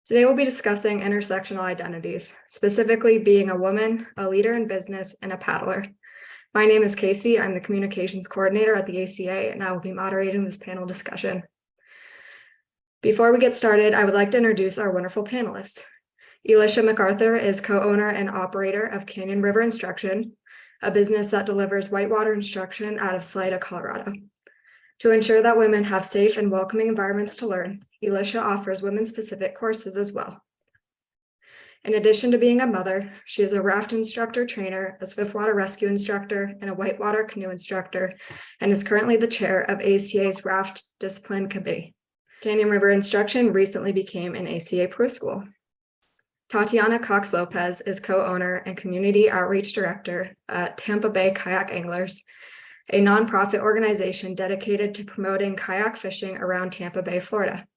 Today we'll be discussing intersectional identities, specifically being a woman, a leader in business, and a paddler. My name is Casey. I'm the communications coordinator at the ACA, and I will be moderating this panel discussion. Before we get started, I would like to introduce our wonderful panelists. Elisha McArthur is co-owner and operator of Canyon River Instruction, a business that delivers whitewater instruction out of Salida, Colorado. To ensure that women have safe and welcoming environments to learn, Elisha offers women-specific courses as well. In addition to being a mother, she is a Raft Instructor Trainer, a Swiftwater Rescue Instructor, and a Whitewater Canoe Instructor, and is currently the chair of ACA's Raft Discipline Committee. Canyon River Instruction recently became an ACA Pro School. Tatiana Cox Lopez is co-owner and Community Outreach Director at Tampa Bay Kayak Anglers, a nonprofit organization dedicated to promoting kayak fishing around Tampa Bay, Florida.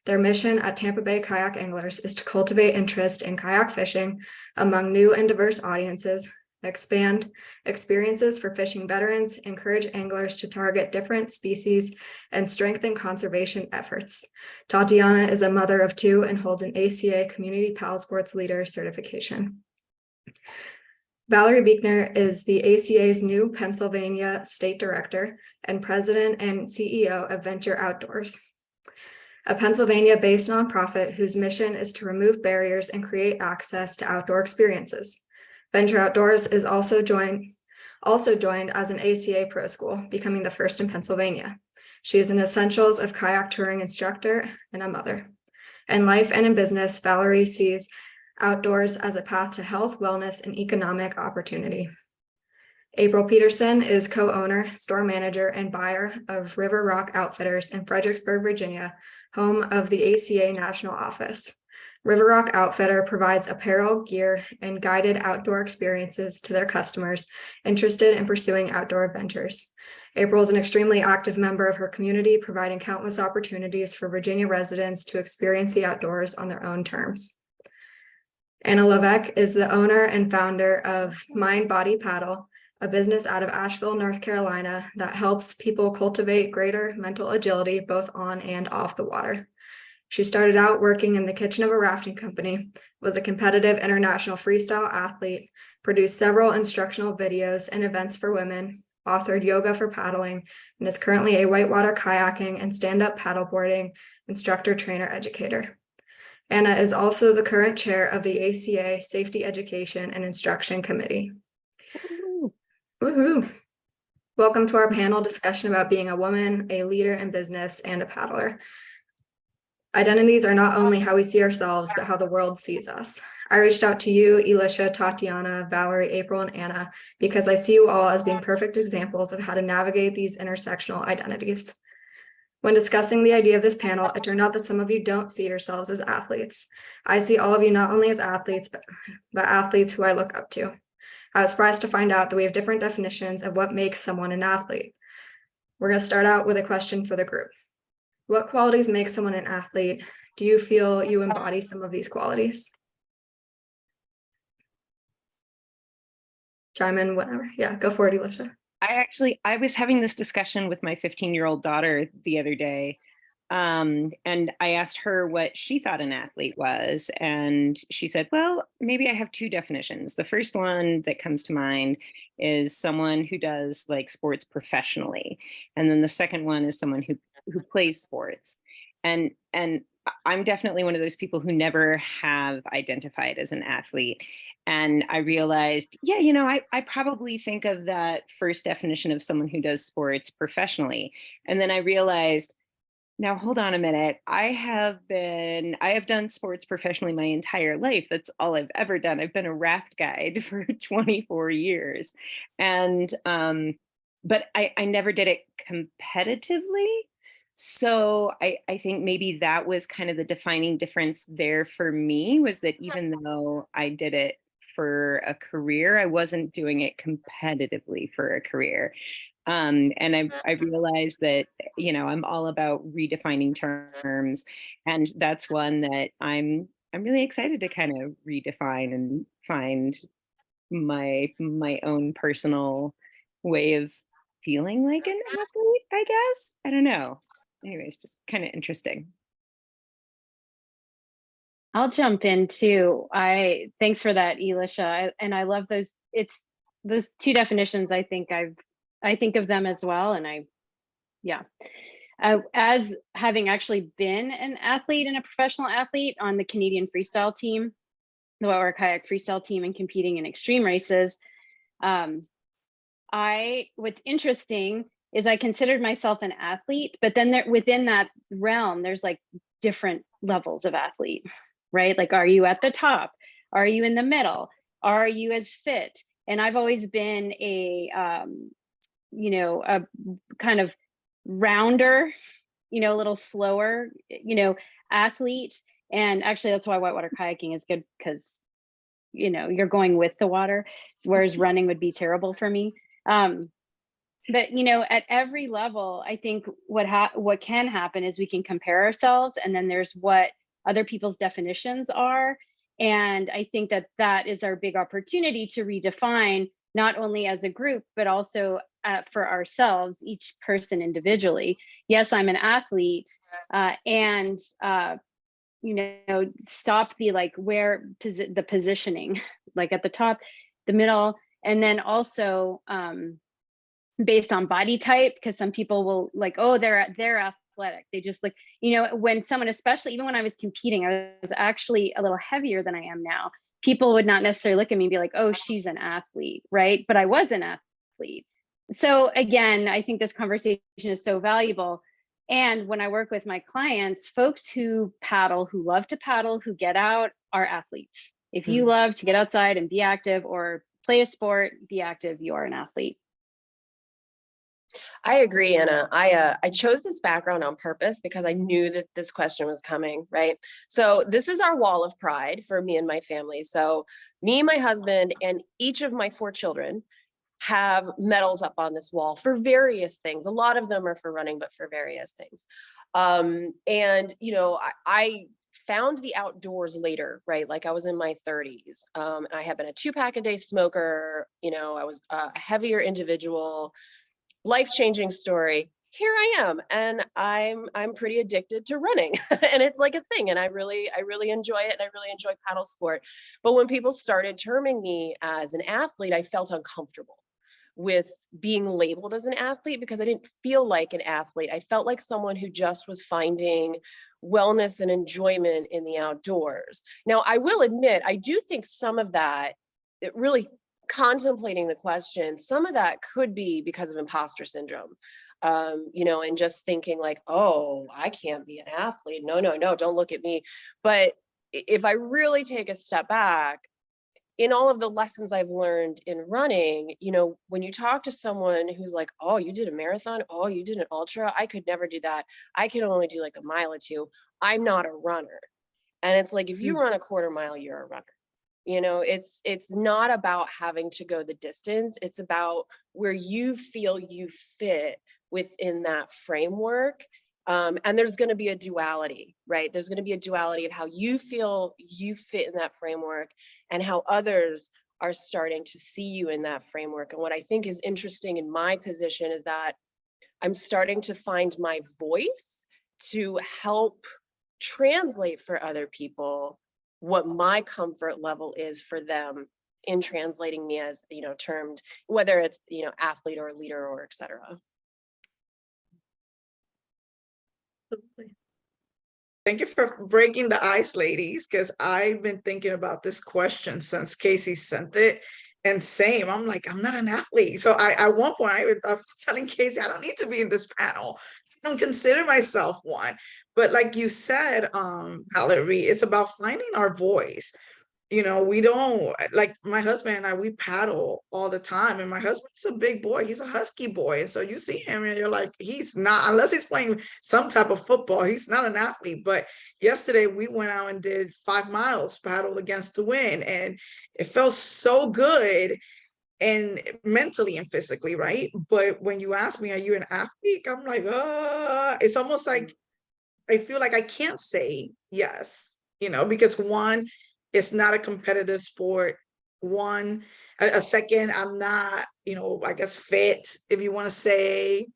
Their mission at Tampa Bay Kayak Anglers is to cultivate interest in kayak fishing among new and diverse audiences, expand experiences for fishing veterans, encourage anglers to target different species, and strengthen conservation efforts. Tatiana is a mother of two and holds an ACA Community Paddle Sports Leader certification. Valerie Beichner is the ACA's new Pennsylvania State Director and President and CEO of Venture Outdoors, a Pennsylvania-based nonprofit whose mission is to remove barriers and create access to outdoor experiences. Venture Outdoors is also joined as an ACA Pro School, becoming the first in Pennsylvania. She is an Essentials of Kayak Touring instructor and a mother. In life and in business, Valerie sees outdoors as a path to health, wellness, and economic opportunity. April Peterson is co-owner, store manager, and buyer of River Rock Outfitters in Fredericksburg, Virginia, home of the ACA National Office. River Rock Outfitter provides apparel, gear, and guided outdoor experiences to their customers interested in pursuing outdoor adventures. April is an extremely active member of her community, providing countless opportunities for Virginia residents to experience the outdoors on their own terms. Anna Levesque is the owner and founder of Mind Body Paddle, a business out of Asheville, North Carolina that helps people cultivate greater mental agility both on and off the water. She started out working in the kitchen of a rafting company, was a competitive international freestyle athlete, produced several instructional videos and events for women, authored Yoga for Paddling, and is currently a whitewater kayaking and stand-up paddleboarding instructor trainer educator. Anna is also the current chair of the ACA Safety Education and Instruction Committee. Woohoo! Welcome to our panel discussion about being a woman, a leader in business, and a paddler. Identities are not only how we see ourselves, but how the world sees us. I reached out to you, Elisha, Tatiana, Valerie, April, and Anna, because I see you all as being perfect examples of how to navigate these intersectional identities. When discussing the idea of this panel, it turned out that some of you don't see yourselves as athletes. I see all of you not only as athletes, but athletes who I look up to. I was surprised to find out that we have different definitions of what makes someone an athlete. We're going to start out with a question for the group. What qualities make someone an athlete? Do you feel you embody some of these qualities? Chime in whenever. Yeah, go for it, Elisha. I was having this discussion with my 15-year-old daughter the other day, and I asked her what she thought an athlete was, and she said, well, maybe I have two definitions. The first one that comes to mind is someone who does like sports professionally, and then the second one is someone who plays sports. And I'm definitely one of those people who never have identified as an athlete. And I realized, yeah, I probably think of that first definition of someone who does sports professionally. And then I realized, now hold on a minute. I have done sports professionally my entire life. That's all I've ever done. I've been a raft guide for 24 years. And, but I never did it competitively. So I think maybe that was kind of the defining difference there for me, was that even though I did it for a career, I wasn't doing it competitively for a career. And I realized that, I'm all about redefining terms, and that's one that I'm really excited to kind of redefine and find my own personal way of feeling like an athlete, I guess. I don't know. Anyways, just kind of interesting. I'll jump in too. Thanks for that, Elisha. And I love those. It's those two definitions. I think of them as well. And yeah. As having actually been an athlete and a professional athlete on the Canadian freestyle team, the Whitewater Kayak freestyle team, and competing in extreme races, what's interesting is I considered myself an athlete, but then within that realm, there's like different levels of athlete, right? Like, are you at the top? Are you in the middle? Are you as fit? And I've always been a kind of rounder, a little slower, athlete. And actually that's why whitewater kayaking is good, because you're going with the water, whereas running would be terrible for me. But at every level, I think what can happen is we can compare ourselves, and then there's what other people's definitions are. And I think that is our big opportunity to redefine, not only as a group, but also for ourselves, each person individually. Yes, I'm an athlete, and stop the the positioning, like at the top, the middle, and then also based on body type, because some people will they're athletic. They just when someone, especially even when I was competing, I was actually a little heavier than I am now. People would not necessarily look at me and be like, oh, she's an athlete, right? But I was an athlete. So again, I think this conversation is so valuable. And when I work with my clients, folks who paddle, who love to paddle, who get out, are athletes. If you love to get outside and be active or play a sport, be active, you are an athlete. I agree, Anna. I chose this background on purpose because I knew that this question was coming, right? So this is our wall of pride for me and my family. So me, my husband, and each of my 4 children have medals up on this wall for various things. A lot of them are for running, but for various things. And I found the outdoors later, right? Like I was in my 30s. And I had been a 2-pack a day smoker. I was a heavier individual. Life-changing story. Here I am, and I'm pretty addicted to running, and it's like a thing, and I really enjoy it, and I really enjoy paddle sport. But when people started terming me as an athlete, I felt uncomfortable with being labeled as an athlete because I didn't feel like an athlete. I felt like someone who just was finding wellness and enjoyment in the outdoors. Now, I will admit, I do think some of that, it really contemplating the question, some of that could be because of imposter syndrome, and just thinking like, oh, I can't be an athlete. No, don't look at me. But if I really take a step back, in all of the lessons I've learned in running, when you talk to someone who's like, oh, you did a marathon, oh, you did an ultra, I could never do that. I can only do like a mile or 2. I'm not a runner. And it's like, if you run a quarter mile, you're a runner. It's not about having to go the distance. It's about where you feel you fit within that framework. And there's going to be a duality, right? There's going to be a duality of how you feel you fit in that framework and how others are starting to see you in that framework. And what I think is interesting in my position is that I'm starting to find my voice to help translate for other people what my comfort level is for them in translating me as, termed, whether it's, athlete or leader or et cetera. Thank you for breaking the ice, ladies, because I've been thinking about this question since Casey sent it. And same, I'm like, I'm not an athlete. So at one point, I was telling Casey, I don't need to be in this panel. I don't consider myself one. But like you said, Valerie, it's about finding our voice. We don't, like my husband and I, we paddle all the time. And my husband's a big boy. He's a husky boy. And so you see him and you're like, he's not, unless he's playing some type of football, he's not an athlete. But yesterday we went out and did 5 miles, paddled against the wind. And it felt so good, and mentally and physically, right? But when you ask me, are you an athlete? I'm like, it's almost like, I feel like I can't say yes, because one, it's not a competitive sport. A second, I'm not, I guess fit, if you want to say.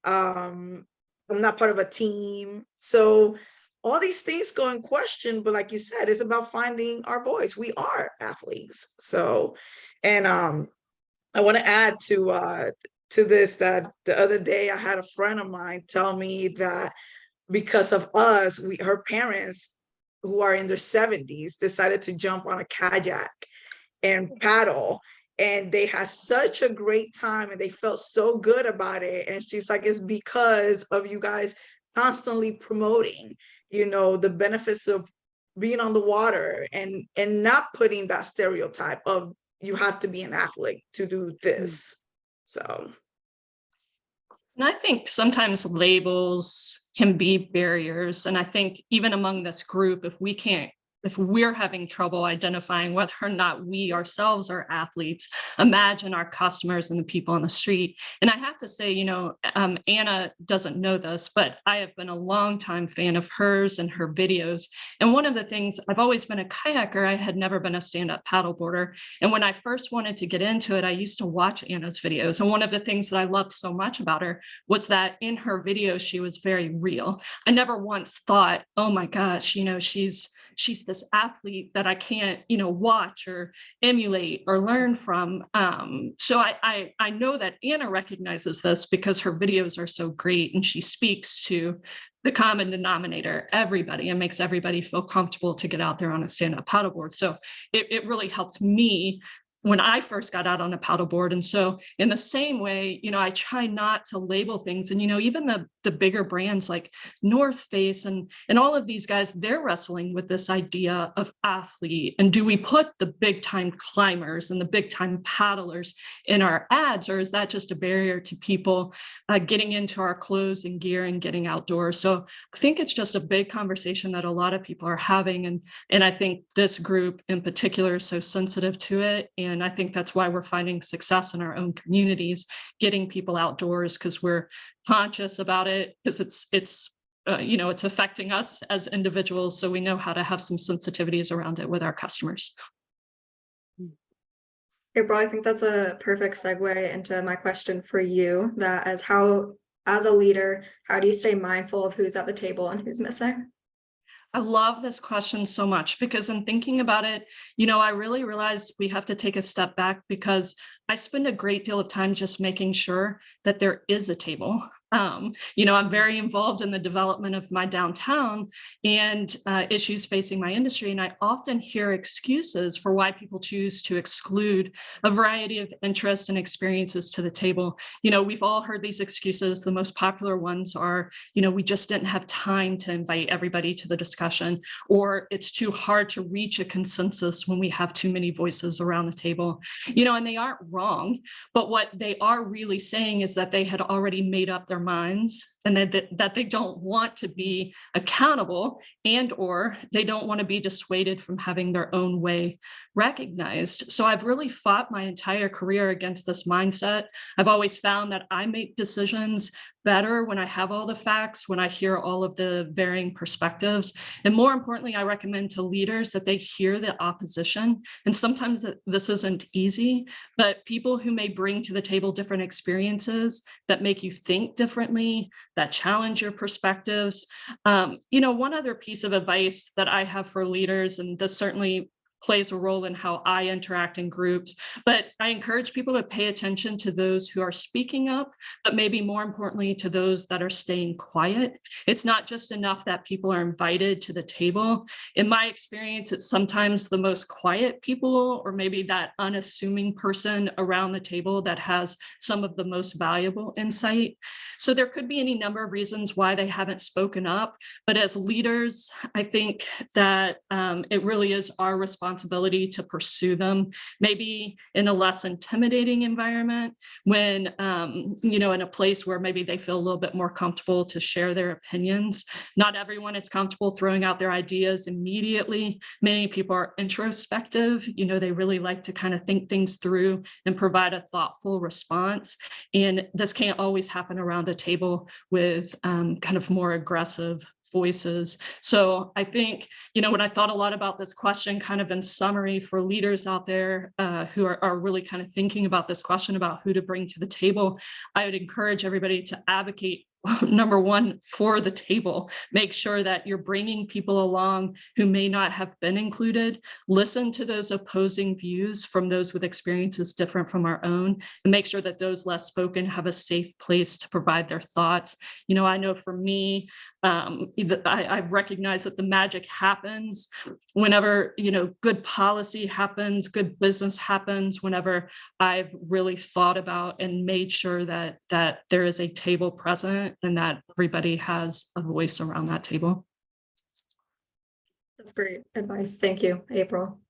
I'm not part of a team. So all these things go in question, but like you said, it's about finding our voice. We are athletes. So, and I want to add to this, that the other day I had a friend of mine tell me that because of us, her parents, who are in their 70s, decided to jump on a kayak and paddle, and they had such a great time and they felt so good about it. And she's like, it's because of you guys constantly promoting, the benefits of being on the water, and not putting that stereotype of you have to be an athlete to do this. So, and I think sometimes labels can be barriers. And I think even among this group, if we're having trouble identifying whether or not we ourselves are athletes, imagine our customers and the people on the street. And I have to say, Anna doesn't know this, but I have been a longtime fan of hers and her videos. And one of the things, I've always been a kayaker, I had never been a stand-up paddleboarder. And when I first wanted to get into it, I used to watch Anna's videos. And one of the things that I loved so much about her was that in her videos, she was very real. I never once thought, oh my gosh, she's this athlete that I can't, watch or emulate or learn from. So I know that Anna recognizes this because her videos are so great and she speaks to the common denominator, everybody, and makes everybody feel comfortable to get out there on a stand-up paddleboard. So it really helped me when I first got out on a paddleboard. And so in the same way, I try not to label things. And, even the bigger brands like North Face and all of these guys, they're wrestling with this idea of athlete. And do we put the big time climbers and the big time paddlers in our ads? Or is that just a barrier to people getting into our clothes and gear and getting outdoors? So I think it's just a big conversation that a lot of people are having. And I think this group in particular is so sensitive to it. And I think that's why we're finding success in our own communities, getting people outdoors, because we're conscious about it, because it's affecting us as individuals. So we know how to have some sensitivities around it with our customers. April, I think that's a perfect segue into my question for you, that as a leader, how do you stay mindful of who's at the table and who's missing? I love this question so much because in thinking about it, I really realized we have to take a step back, because I spend a great deal of time just making sure that there is a table. I'm very involved in the development of my downtown and issues facing my industry. And I often hear excuses for why people choose to exclude a variety of interests and experiences to the table. We've all heard these excuses. The most popular ones are, we just didn't have time to invite everybody to the discussion, or it's too hard to reach a consensus when we have too many voices around the table. And they aren't wrong, but what they are really saying is that they had already made up their minds, and that they don't want to be accountable, and or they don't want to be dissuaded from having their own way recognized. So I've really fought my entire career against this mindset. I've always found that I make decisions better when I have all the facts, when I hear all of the varying perspectives. And more importantly, I recommend to leaders that they hear the opposition. And sometimes this isn't easy, but people who may bring to the table different experiences that make you think differently, that challenge your perspectives. One other piece of advice that I have for leaders, and this certainly plays a role in how I interact in groups, but I encourage people to pay attention to those who are speaking up, but maybe more importantly to those that are staying quiet. It's not just enough that people are invited to the table. In my experience, it's sometimes the most quiet people, or maybe that unassuming person around the table, that has some of the most valuable insight. So there could be any number of reasons why they haven't spoken up, but as leaders, I think that it really is our responsibility to pursue them, maybe in a less intimidating environment, when, in a place where maybe they feel a little bit more comfortable to share their opinions. Not everyone is comfortable throwing out their ideas immediately. Many people are introspective. They really like to kind of think things through and provide a thoughtful response. And this can't always happen around a table with kind of more aggressive voices. So I think, when I thought a lot about this question, kind of in summary for leaders out there who are really kind of thinking about this question about who to bring to the table, I would encourage everybody to advocate number one, for the table. Make sure that you're bringing people along who may not have been included. Listen to those opposing views from those with experiences different from our own, and make sure that those less spoken have a safe place to provide their thoughts. You know, I know for me, I've recognized that the magic happens whenever, you know, good policy happens, good business happens, whenever I've really thought about and made sure that there is a table present and that everybody has a voice around that table. That's great advice. Thank you, April.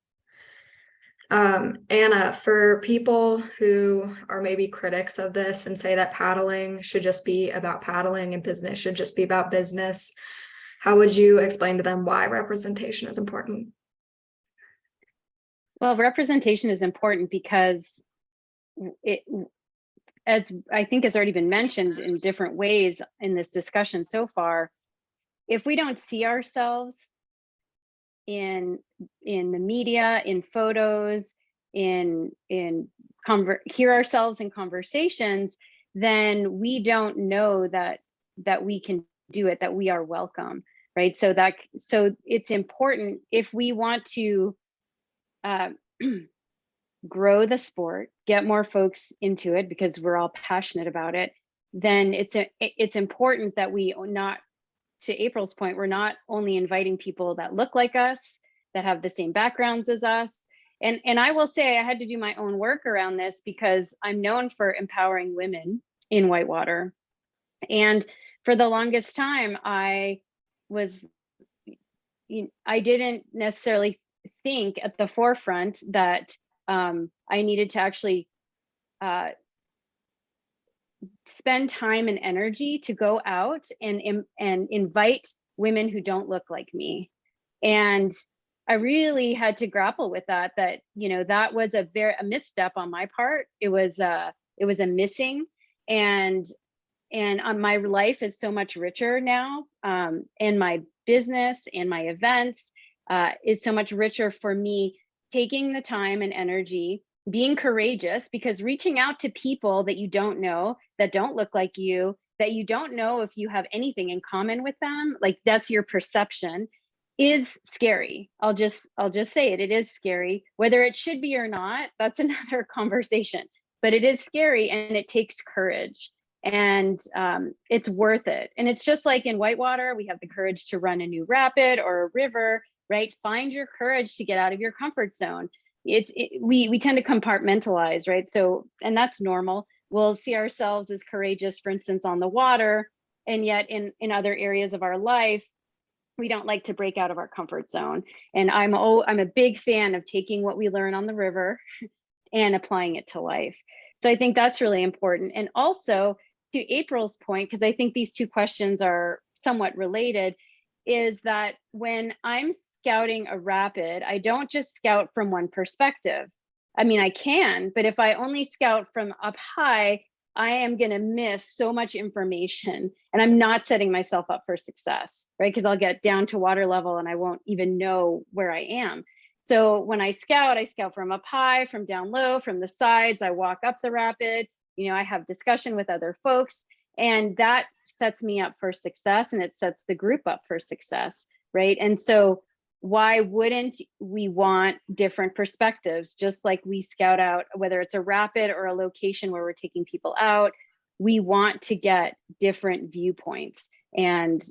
Anna, for people who are maybe critics of this and say that paddling should just be about paddling and business should just be about business, how would you explain to them why representation is important? Well, representation is important because as I think has already been mentioned in different ways in this discussion so far, if we don't see ourselves in the media, in photos, hear ourselves in conversations, then we don't know that we can do it, that we are welcome, right? So it's important if we want to grow the sport, get more folks into it because we're all passionate about it, then it's important that we not, to April's point, we're not only inviting people that look like us, that have the same backgrounds as us. And I will say I had to do my own work around this because I'm known for empowering women in Whitewater. And for the longest time, I didn't necessarily think at the forefront that I needed to actually spend time and energy to go out and invite women who don't look like me. And I really had to grapple with that, you know, that was a misstep on my part. It was a missing, and my life is so much richer now. And my business and my events is so much richer for me, taking the time and energy, being courageous, because reaching out to people that you don't know, that don't look like you, that you don't know if you have anything in common with them, like that's your perception, is scary. I'll just say it is scary. Whether it should be or not, that's another conversation, but it is scary and it takes courage, and it's worth it. And it's just like in Whitewater, we have the courage to run a new rapid or a river, right? Find your courage to get out of your comfort zone. We tend to compartmentalize, right? So, and that's normal. We'll see ourselves as courageous, for instance, on the water, and yet in other areas of our life, we don't like to break out of our comfort zone. And I'm a big fan of taking what we learn on the river and applying it to life. So I think that's really important. And also to April's point, because I think these two questions are somewhat related, is that when I'm scouting a rapid, I don't just scout from one perspective. I mean, I can, but if I only scout from up high, I am going to miss so much information, and I'm not setting myself up for success, right? Because I'll get down to water level and I won't even know where I am. So when I scout from up high, from down low, from the sides. I walk up the rapid, you know, I have discussion with other folks, and that sets me up for success, and it sets the group up for success, right? And so why wouldn't we want different perspectives? Just like we scout out, whether it's a rapid or a location where we're taking people out, we want to get different viewpoints, and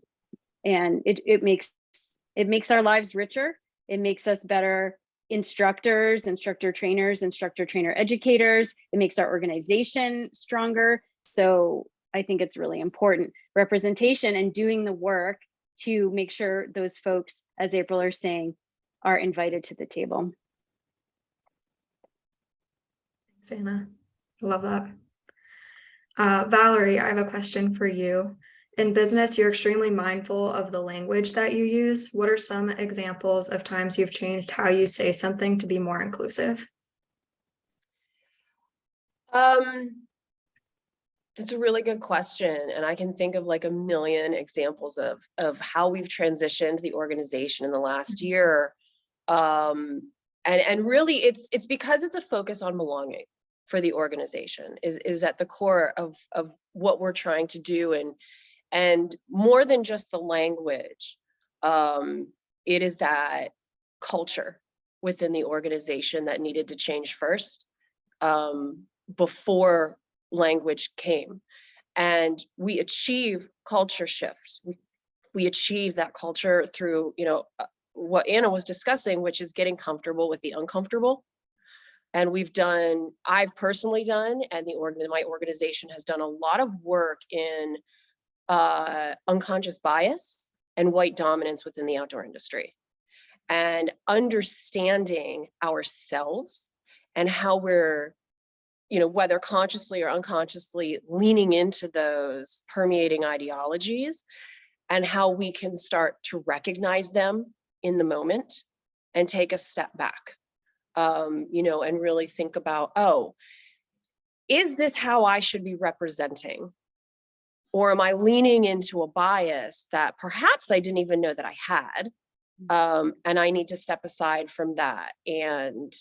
it makes our lives richer. It makes us better instructors, instructor trainers, instructor trainer educators. It makes our organization stronger. So I think it's really important, representation and doing the work to make sure those folks, as April are saying, are invited to the table. Thanks, Anna. I love that. Valerie, I have a question for you. In business, you're extremely mindful of the language that you use. What are some examples of times you've changed how you say something to be more inclusive? That's a really good question. And I can think of like a million examples of how we've transitioned the organization in the last year. And really it's because it's a focus on belonging for the organization is at the core of what we're trying to do. And more than just the language, it is that culture within the organization that needed to change first, before language came. And we achieve culture shifts. We achieve that culture through, what Anna was discussing, which is getting comfortable with the uncomfortable. And I've personally done, and my organization has done a lot of work in unconscious bias and white dominance within the outdoor industry, and understanding ourselves and how we're, whether consciously or unconsciously, leaning into those permeating ideologies, and how we can start to recognize them in the moment and take a step back, and really think about, oh, is this how I should be representing? Or am I leaning into a bias that perhaps I didn't even know that I had? And I need to step aside from that and,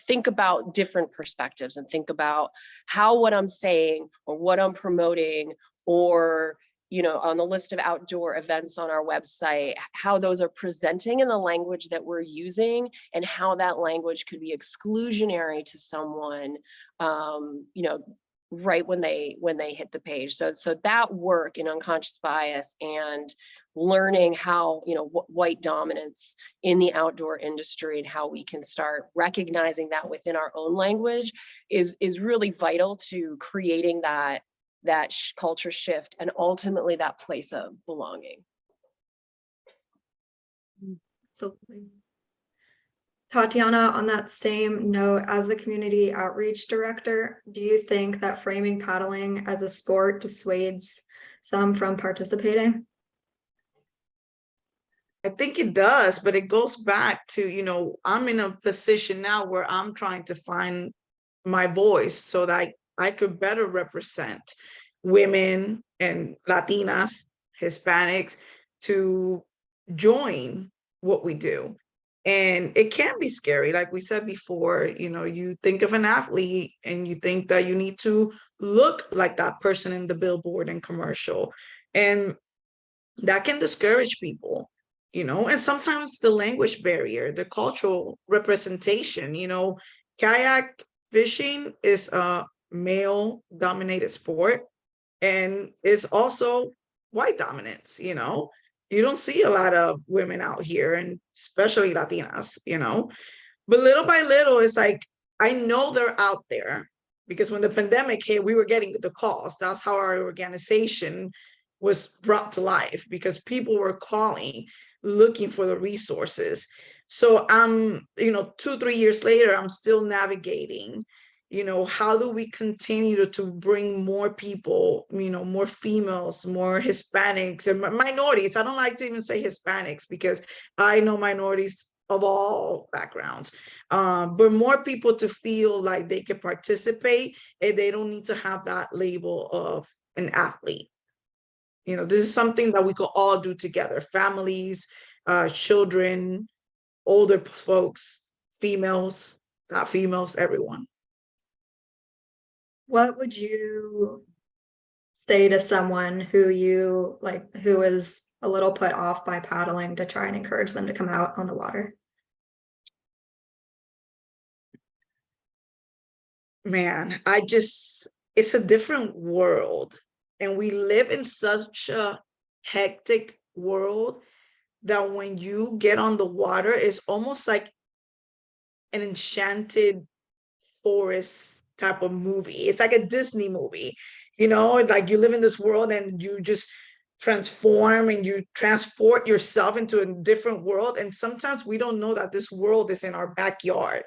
think about different perspectives, and think about how what I'm saying or what I'm promoting, or, on the list of outdoor events on our website, how those are presenting in the language that we're using, and how that language could be exclusionary to someone, right when they hit the page. So that work in unconscious bias and learning how, white dominance in the outdoor industry, and how we can start recognizing that within our own language is really vital to creating that culture shift, and ultimately that place of belonging. Absolutely. Tatiana, on that same note, as the community outreach director, do you think that framing paddling as a sport dissuades some from participating? I think it does, but it goes back to, I'm in a position now where I'm trying to find my voice so that I could better represent women and Latinas, Hispanics, to join what we do. And it can be scary. Like we said before, you think of an athlete and you think that you need to look like that person in the billboard and commercial. And that can discourage people, and sometimes the language barrier, the cultural representation, kayak fishing is a male dominated sport, and it's also white dominance. You don't see a lot of women out here, and especially Latinas, but little by little, it's like, I know they're out there, because when the pandemic hit, we were getting the calls. That's how our organization was brought to life, because people were calling, looking for the resources. So I'm, 2-3 years later, I'm still navigating, how do we continue to bring more people, more females, more Hispanics and minorities. I don't like to even say Hispanics, because I know minorities of all backgrounds, but more people to feel like they can participate, and they don't need to have that label of an athlete. This is something that we could all do together: families, children, older folks, females, not females, everyone. What would you say to someone who is a little put off by paddling, to try and encourage them to come out on the water? Man, it's a different world. And we live in such a hectic world that when you get on the water, it's almost like an enchanted forest type of movie. It's like a Disney movie, like you live in this world and you just transform and you transport yourself into a different world. And sometimes we don't know that this world is in our backyard.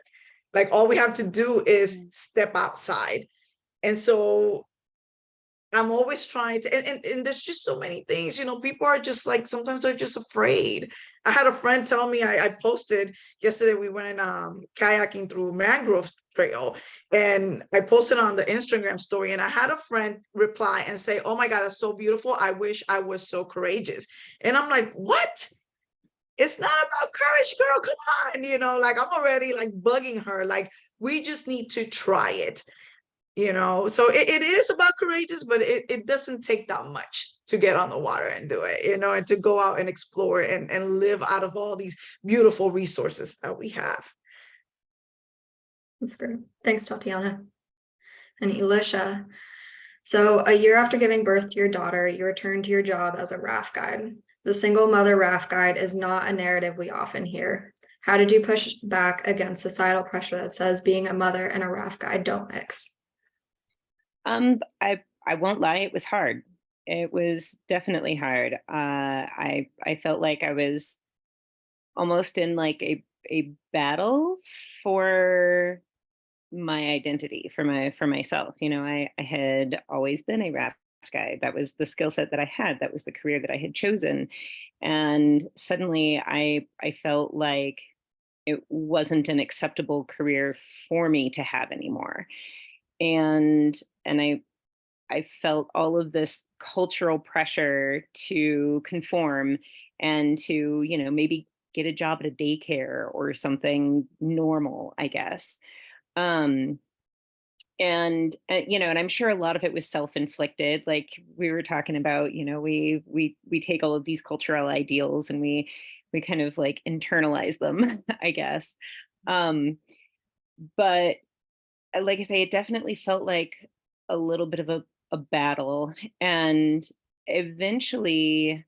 Like, all we have to do is step outside. And so I'm always trying to, and there's just so many things, people are just like, sometimes they're just afraid. I had a friend tell me, I posted yesterday, we went kayaking through Mangrove Trail, and I posted on the Instagram story, and I had a friend reply and say, "Oh my God, that's so beautiful. I wish I was so courageous." And I'm like, what? It's not about courage, girl. Come on. Like, I'm already like bugging her. Like, we just need to try it. So it is about courageous, but it doesn't take that much to get on the water and do it, and to go out and explore and live out of all these beautiful resources that we have. That's great. Thanks, Tatiana. And Elisha, so a year after giving birth to your daughter, you returned to your job as a raft guide. The single mother raft guide is not a narrative we often hear. How did you push back against societal pressure that says being a mother and a raft guide don't mix? I won't lie, it was hard. It was definitely hard. I felt like I was almost in like a battle for my identity, for myself. I had always been a raft guide. That was the skill set that I had. That was the career that I had chosen. And suddenly I felt like it wasn't an acceptable career for me to have anymore. And I felt all of this cultural pressure to conform and to, maybe get a job at a daycare or something normal, I guess. Um, and I'm sure a lot of it was self-inflicted. Like we were talking about, we take all of these cultural ideals and we kind of like internalize them, I guess. But like I say, it definitely felt like a little bit of a battle. And eventually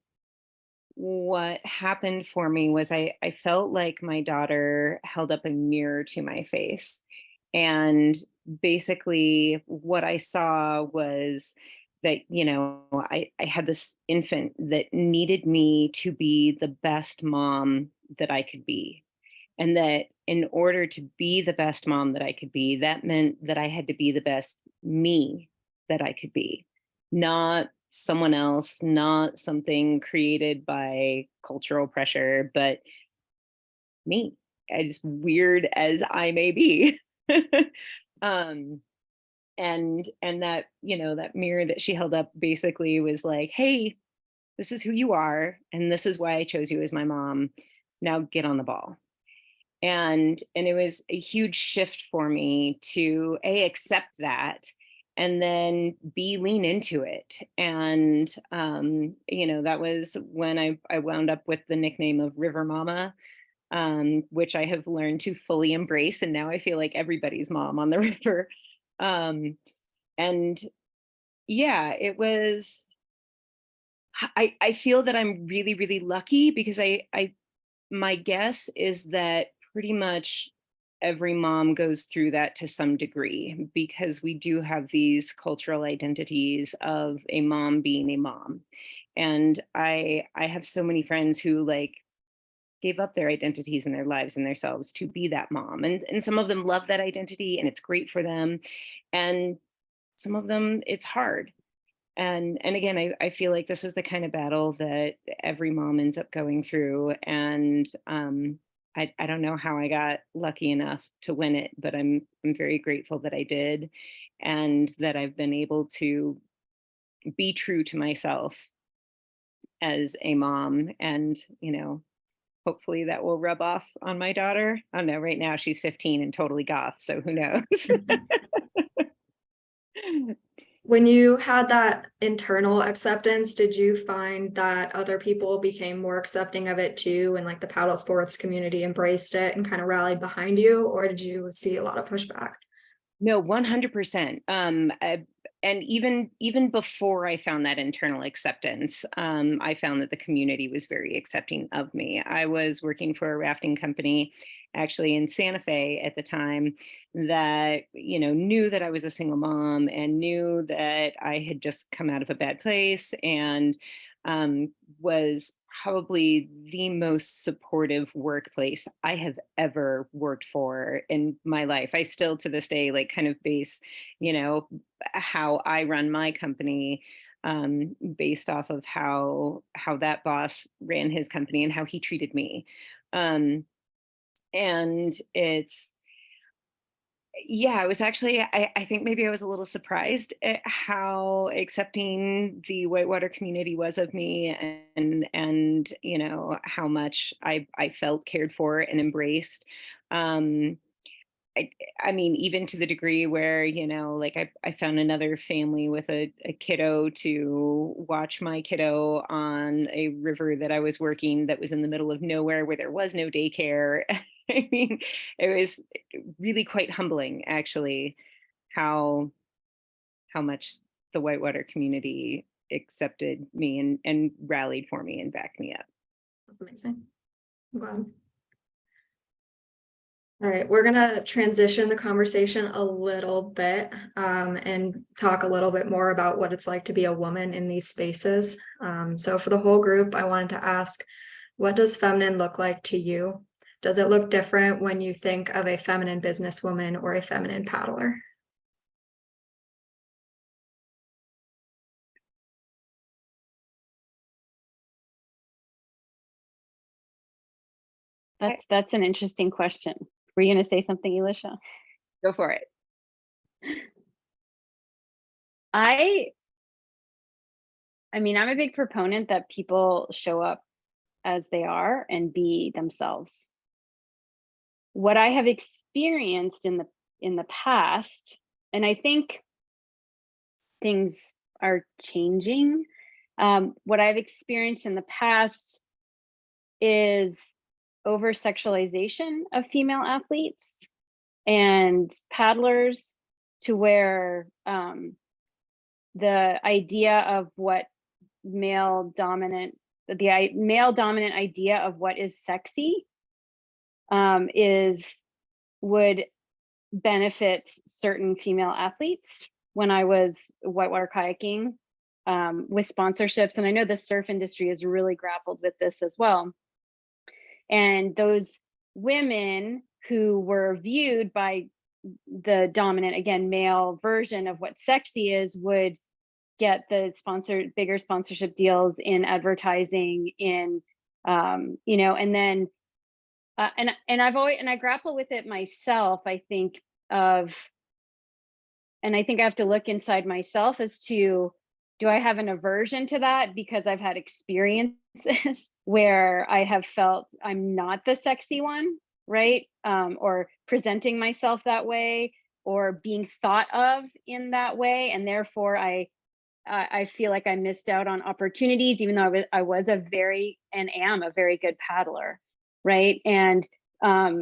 what happened for me was I felt like my daughter held up a mirror to my face. And basically what I saw was that, I had this infant that needed me to be the best mom that I could be. And that in order to be the best mom that I could be, that meant that I had to be the best me that I could be, not someone else, not something created by cultural pressure, but me, as weird as I may be. um, and that, that mirror that she held up basically was like, hey, this is who you are, and this is why I chose you as my mom. Now get on the ball. And it was a huge shift for me to accept that, and then lean into it. And that was when I wound up with the nickname of River Mama, which I have learned to fully embrace, and now I feel like everybody's mom on the river. And yeah, it was, I feel that I'm really, really lucky because my guess is that pretty much every mom goes through that to some degree, because we do have these cultural identities of a mom being a mom. And I have so many friends who like gave up their identities and their lives and themselves to be that mom. And some of them love that identity and it's great for them. And some of them it's hard. And again, I feel like this is the kind of battle that every mom ends up going through. And I don't know how I got lucky enough to win it, but I'm very grateful that I did, and that I've been able to be true to myself as a mom. And hopefully that will rub off on my daughter. I don't know, right now she's 15 and totally goth, so who knows. When you had that internal acceptance, did you find that other people became more accepting of it too, and like the paddle sports community embraced it and kind of rallied behind you, or did you see a lot of pushback? No, 100%. And even before I found that internal acceptance, I found that the community was very accepting of me. I was working for a rafting company, actually in Santa Fe at the time, that knew that I was a single mom and knew that I had just come out of a bad place, and was probably the most supportive workplace I have ever worked for in my life. I still to this day like kind of base, how I run my company based off of how that boss ran his company and how he treated me. And it's, yeah, it was actually, I think maybe I was a little surprised at how accepting the Whitewater community was of me, and how much I felt cared for and embraced. I mean, even to the degree where, you know, like I found another family with a kiddo to watch my kiddo on a river that I was working that was in the middle of nowhere where there was no daycare. I mean, it was really quite humbling, actually, how much the Whitewater community accepted me and rallied for me and backed me up. That's amazing. Wow. All right, we're gonna transition the conversation a little bit and talk a little bit more about what it's like to be a woman in these spaces. So for the whole group, I wanted to ask, what does feminine look like to you? Does it look different when you think of a feminine businesswoman or a feminine paddler? That's an interesting question. Were you going to say something, Elisha? Go for it. I mean, I'm a big proponent that people show up as they are and be themselves. What I have experienced in the past, and I think things are changing. What I've experienced in the past is over-sexualization of female athletes and paddlers, to where the idea of what male dominant idea of what is sexy would benefit certain female athletes. When I was whitewater kayaking with sponsorships, and I know the surf industry has really grappled with this as well. And those women who were viewed by the dominant, again, male version of what sexy is would get the bigger sponsorship deals in advertising, in you know, and then and I grapple with it myself. I think I have to look inside myself as to, do I have an aversion to that because I've had experiences where I have felt I'm not the sexy one, right? Or presenting myself that way, or being thought of in that way, and therefore I feel like I missed out on opportunities, even though I was am a very good paddler, right? And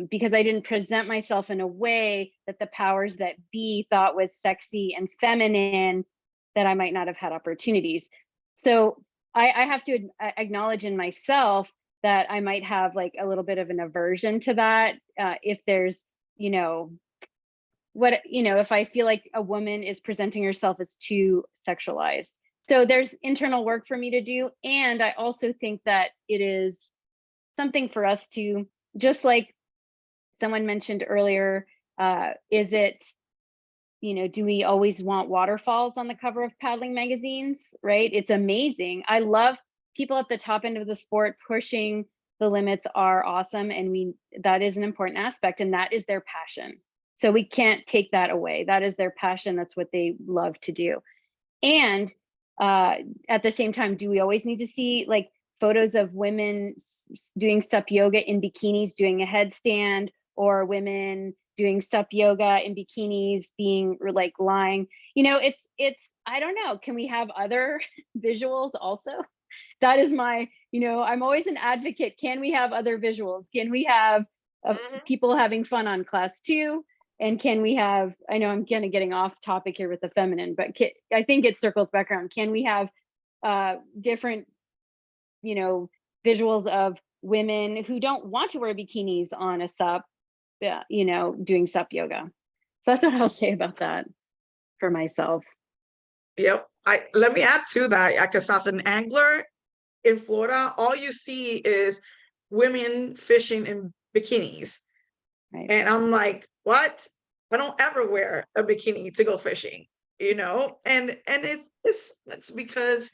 because I didn't present myself in a way that the powers that be thought was sexy and feminine, that I might not have had opportunities. So I have to acknowledge in myself that I might have like a little bit of an aversion to that. If there's, you know, if I feel like a woman is presenting herself as too sexualized. So there's internal work for me to do. And I also think that it is something for us to, just like someone mentioned earlier, is it, you know, do we always want waterfalls on the cover of paddling magazines, right? It's amazing. I love people at the top end of the sport pushing the limits are awesome. And that is an important aspect, and that is their passion. So we can't take that away. That is their passion. That's what they love to do. And at the same time, do we always need to see like photos of women doing sup yoga in bikinis, doing a headstand, or women doing sup yoga in bikinis, being like lying? You know, it's, I don't know. Can we have other visuals also? That is my, you know, I'm always an advocate. Can we have other visuals? Can we have people having fun on class 2? And can we have, I know I'm kind of getting off topic here with the feminine, but I think it circles back around. Can we have different, you know, visuals of women who don't want to wear bikinis on a sup, you know, doing sup yoga? So that's what I'll say about that for myself. Yep. Let me add to that, because as an angler in Florida, all you see is women fishing in bikinis. Right. And I'm like, what? I don't ever wear a bikini to go fishing, you know? And it's because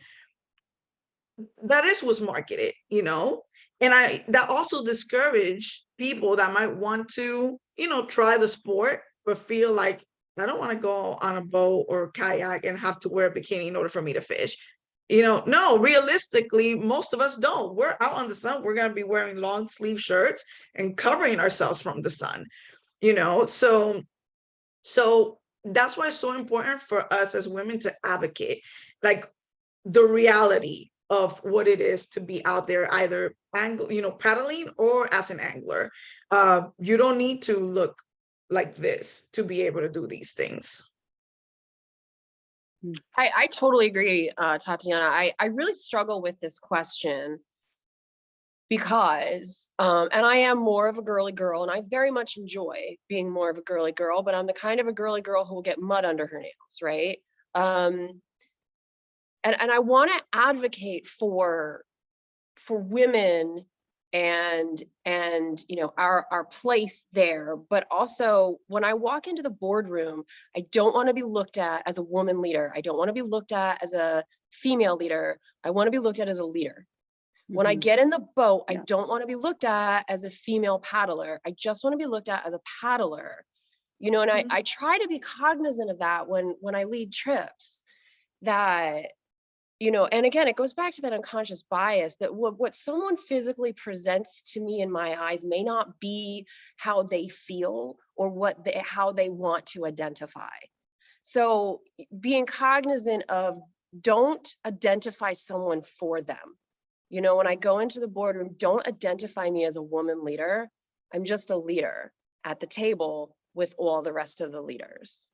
that is what's marketed, you know? And that also discourage people that might want to, you know, try the sport, but feel like, I don't want to go on a boat or kayak and have to wear a bikini in order for me to fish. You know, no, realistically, most of us don't. We're out on the sun. We're going to be wearing long sleeve shirts and covering ourselves from the sun. you know? So that's why it's so important for us as women to advocate, like the reality of what it is to be out there, either paddling or as an angler. You don't need to look like this to be able to do these things. I totally agree, Tatiana. I really struggle with this question because, and I am more of a girly girl, and I very much enjoy being more of a girly girl, but I'm the kind of a girly girl who will get mud under her nails, right? And I want to advocate for women and our place there, but also when I walk into the boardroom, I don't want to be looked at as a woman leader. I don't want to be looked at as a female leader. I want to be looked at as a leader. When I get in the boat, I don't want to be looked at as a female paddler. I just want to be looked at as a paddler, and I try to be cognizant of that when I lead trips, that and again, it goes back to that unconscious bias that what someone physically presents to me in my eyes may not be how they feel or how they want to identify. So being cognizant of, don't identify someone for them. When I go into the boardroom, don't identify me as a woman leader. I'm just a leader at the table with all the rest of the leaders.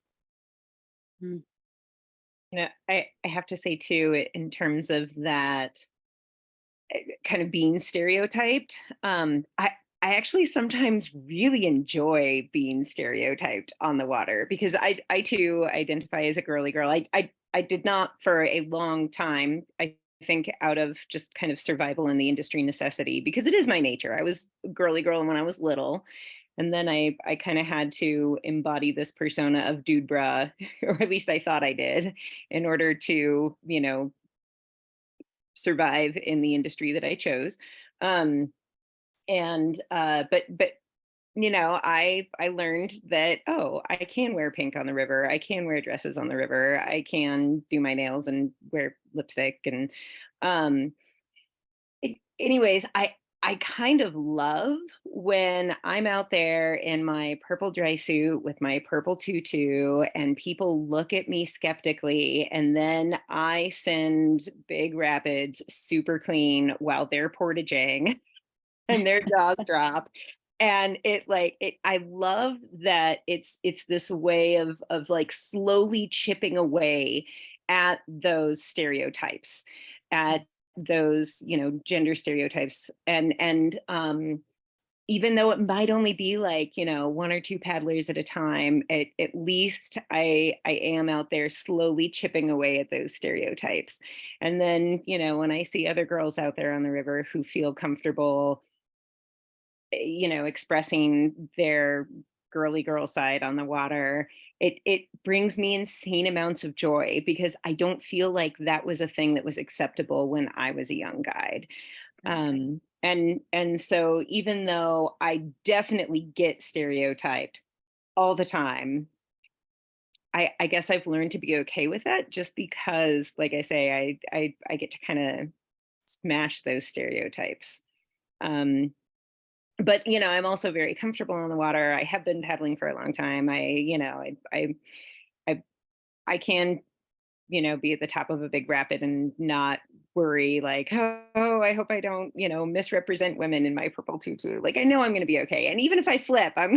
I have to say too, in terms of that kind of being stereotyped, I actually sometimes really enjoy being stereotyped on the water, because I too identify as a girly girl. I did not for a long time, I think out of just kind of survival in the industry necessity, because it is my nature. I was a girly girl when I was little. And then I kind of had to embody this persona of dude bra, or at least I thought I did, in order to, survive in the industry that I chose. But I learned that, oh, I can wear pink on the river. I can wear dresses on the river. I can do my nails and wear lipstick. And anyways, I kind of love when I'm out there in my purple dry suit with my purple tutu and people look at me skeptically, and then I send big rapids super clean while they're portaging and their jaws drop. And I love that it's this way of like slowly chipping away at those stereotypes, at those gender stereotypes, and even though it might only be like one or two paddlers at a time, at least I am out there slowly chipping away at those stereotypes. And then when I see other girls out there on the river who feel comfortable expressing their girly girl side on the water, it brings me insane amounts of joy, because I don't feel like that was a thing that was acceptable when I was a young guide. And so even though I definitely get stereotyped all the time, I guess I've learned to be okay with that, just because, like I say, I get to kind of smash those stereotypes. But I'm also very comfortable on the water. I have been paddling for a long time. I can be at the top of a big rapid and not worry like, oh, I hope I don't misrepresent women in my purple tutu. Like, I know I'm going to be okay. And even if I flip, I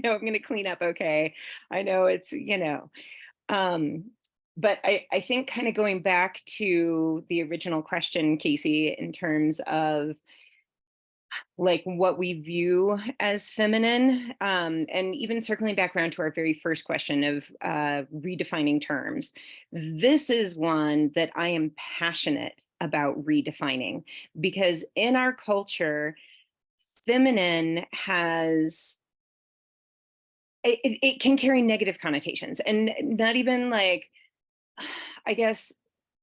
know I'm going to clean up okay. I know it's but I think kind of going back to the original question, Casey, in terms of like what we view as feminine, and even circling back around to our very first question of redefining terms. This is one that I am passionate about redefining, because in our culture, feminine has, it can carry negative connotations, and not even like, I guess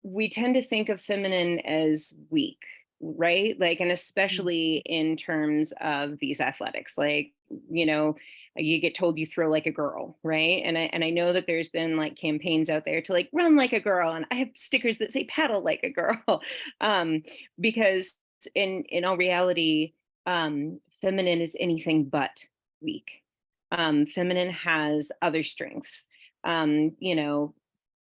we tend to think of feminine as weak, right? Like, and especially in terms of these athletics, like, you get told you throw like a girl, right? And I know that there's been like campaigns out there to like run like a girl, and I have stickers that say paddle like a girl, because in all reality, feminine is anything but weak. Feminine has other strengths. You know,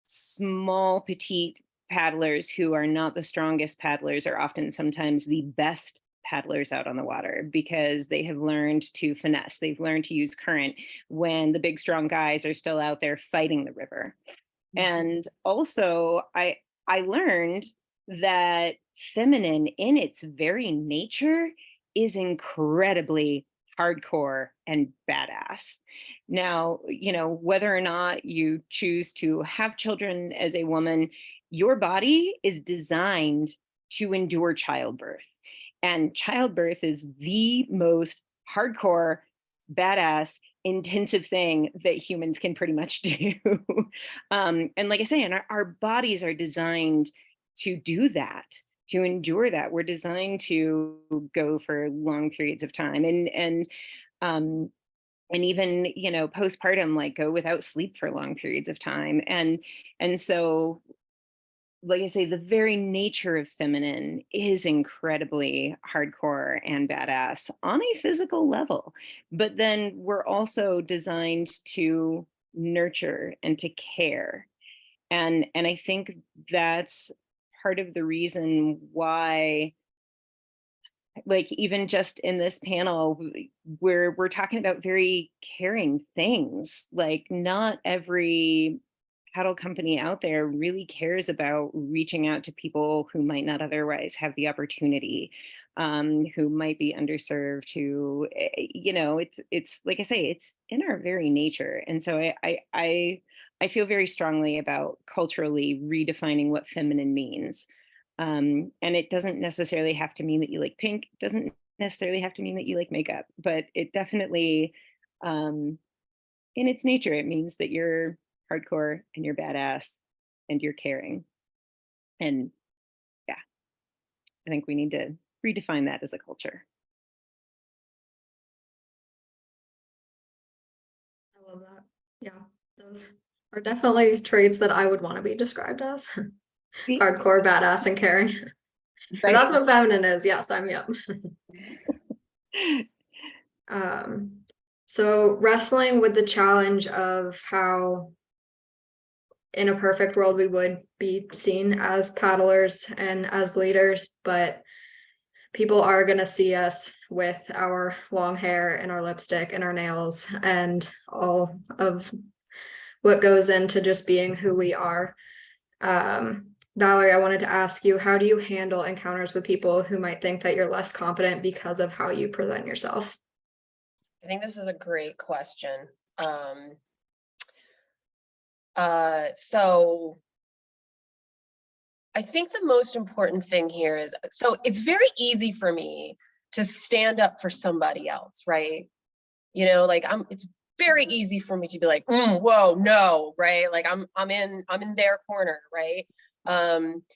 small, petite paddlers who are not the strongest paddlers are often sometimes the best paddlers out on the water because they have learned to finesse. They've learned to use current when the big, strong guys are still out there fighting the river. And also, I learned that feminine in its very nature is incredibly hardcore and badass. Now, you know, whether or not you choose to have children as a woman, your body is designed to endure childbirth. And childbirth is the most hardcore, badass, intensive thing that humans can pretty much do. And like I say, and our bodies are designed to do that, to endure that. We're designed to go for long periods of time, and even, you know, postpartum, like go without sleep for long periods of time. And so, like I say, the very nature of feminine is incredibly hardcore and badass on a physical level. But then we're also designed to nurture and to care. And I think that's part of the reason why, like, even just in this panel, we're talking about very caring things. Like, not every paddle company out there really cares about reaching out to people who might not otherwise have the opportunity, who might be underserved, who, you know, it's like I say, it's in our very nature. And so I feel very strongly about culturally redefining what feminine means. And it doesn't necessarily have to mean that you like pink. It doesn't necessarily have to mean that you like makeup, but it definitely, in its nature, it means that you're hardcore and you're badass and you're caring. And yeah, I think we need to redefine that as a culture. I love that. Yeah, those are definitely traits that I would want to be described as. See? Hardcore, badass, and caring. And that's what feminine is. Yes, sign me up. So wrestling with the challenge of how in a perfect world we would be seen as paddlers and as leaders, but people are going to see us with our long hair and our lipstick and our nails and all of what goes into just being who we are. Valerie, I wanted to ask you, how do you handle encounters with people who might think that you're less competent because of how you present yourself? I think this is a great question. So I think the most important thing here is, so it's very easy for me to stand up for somebody else, right? You know, like it's very easy for me to be like, whoa, no, right? Like I'm in their corner, right?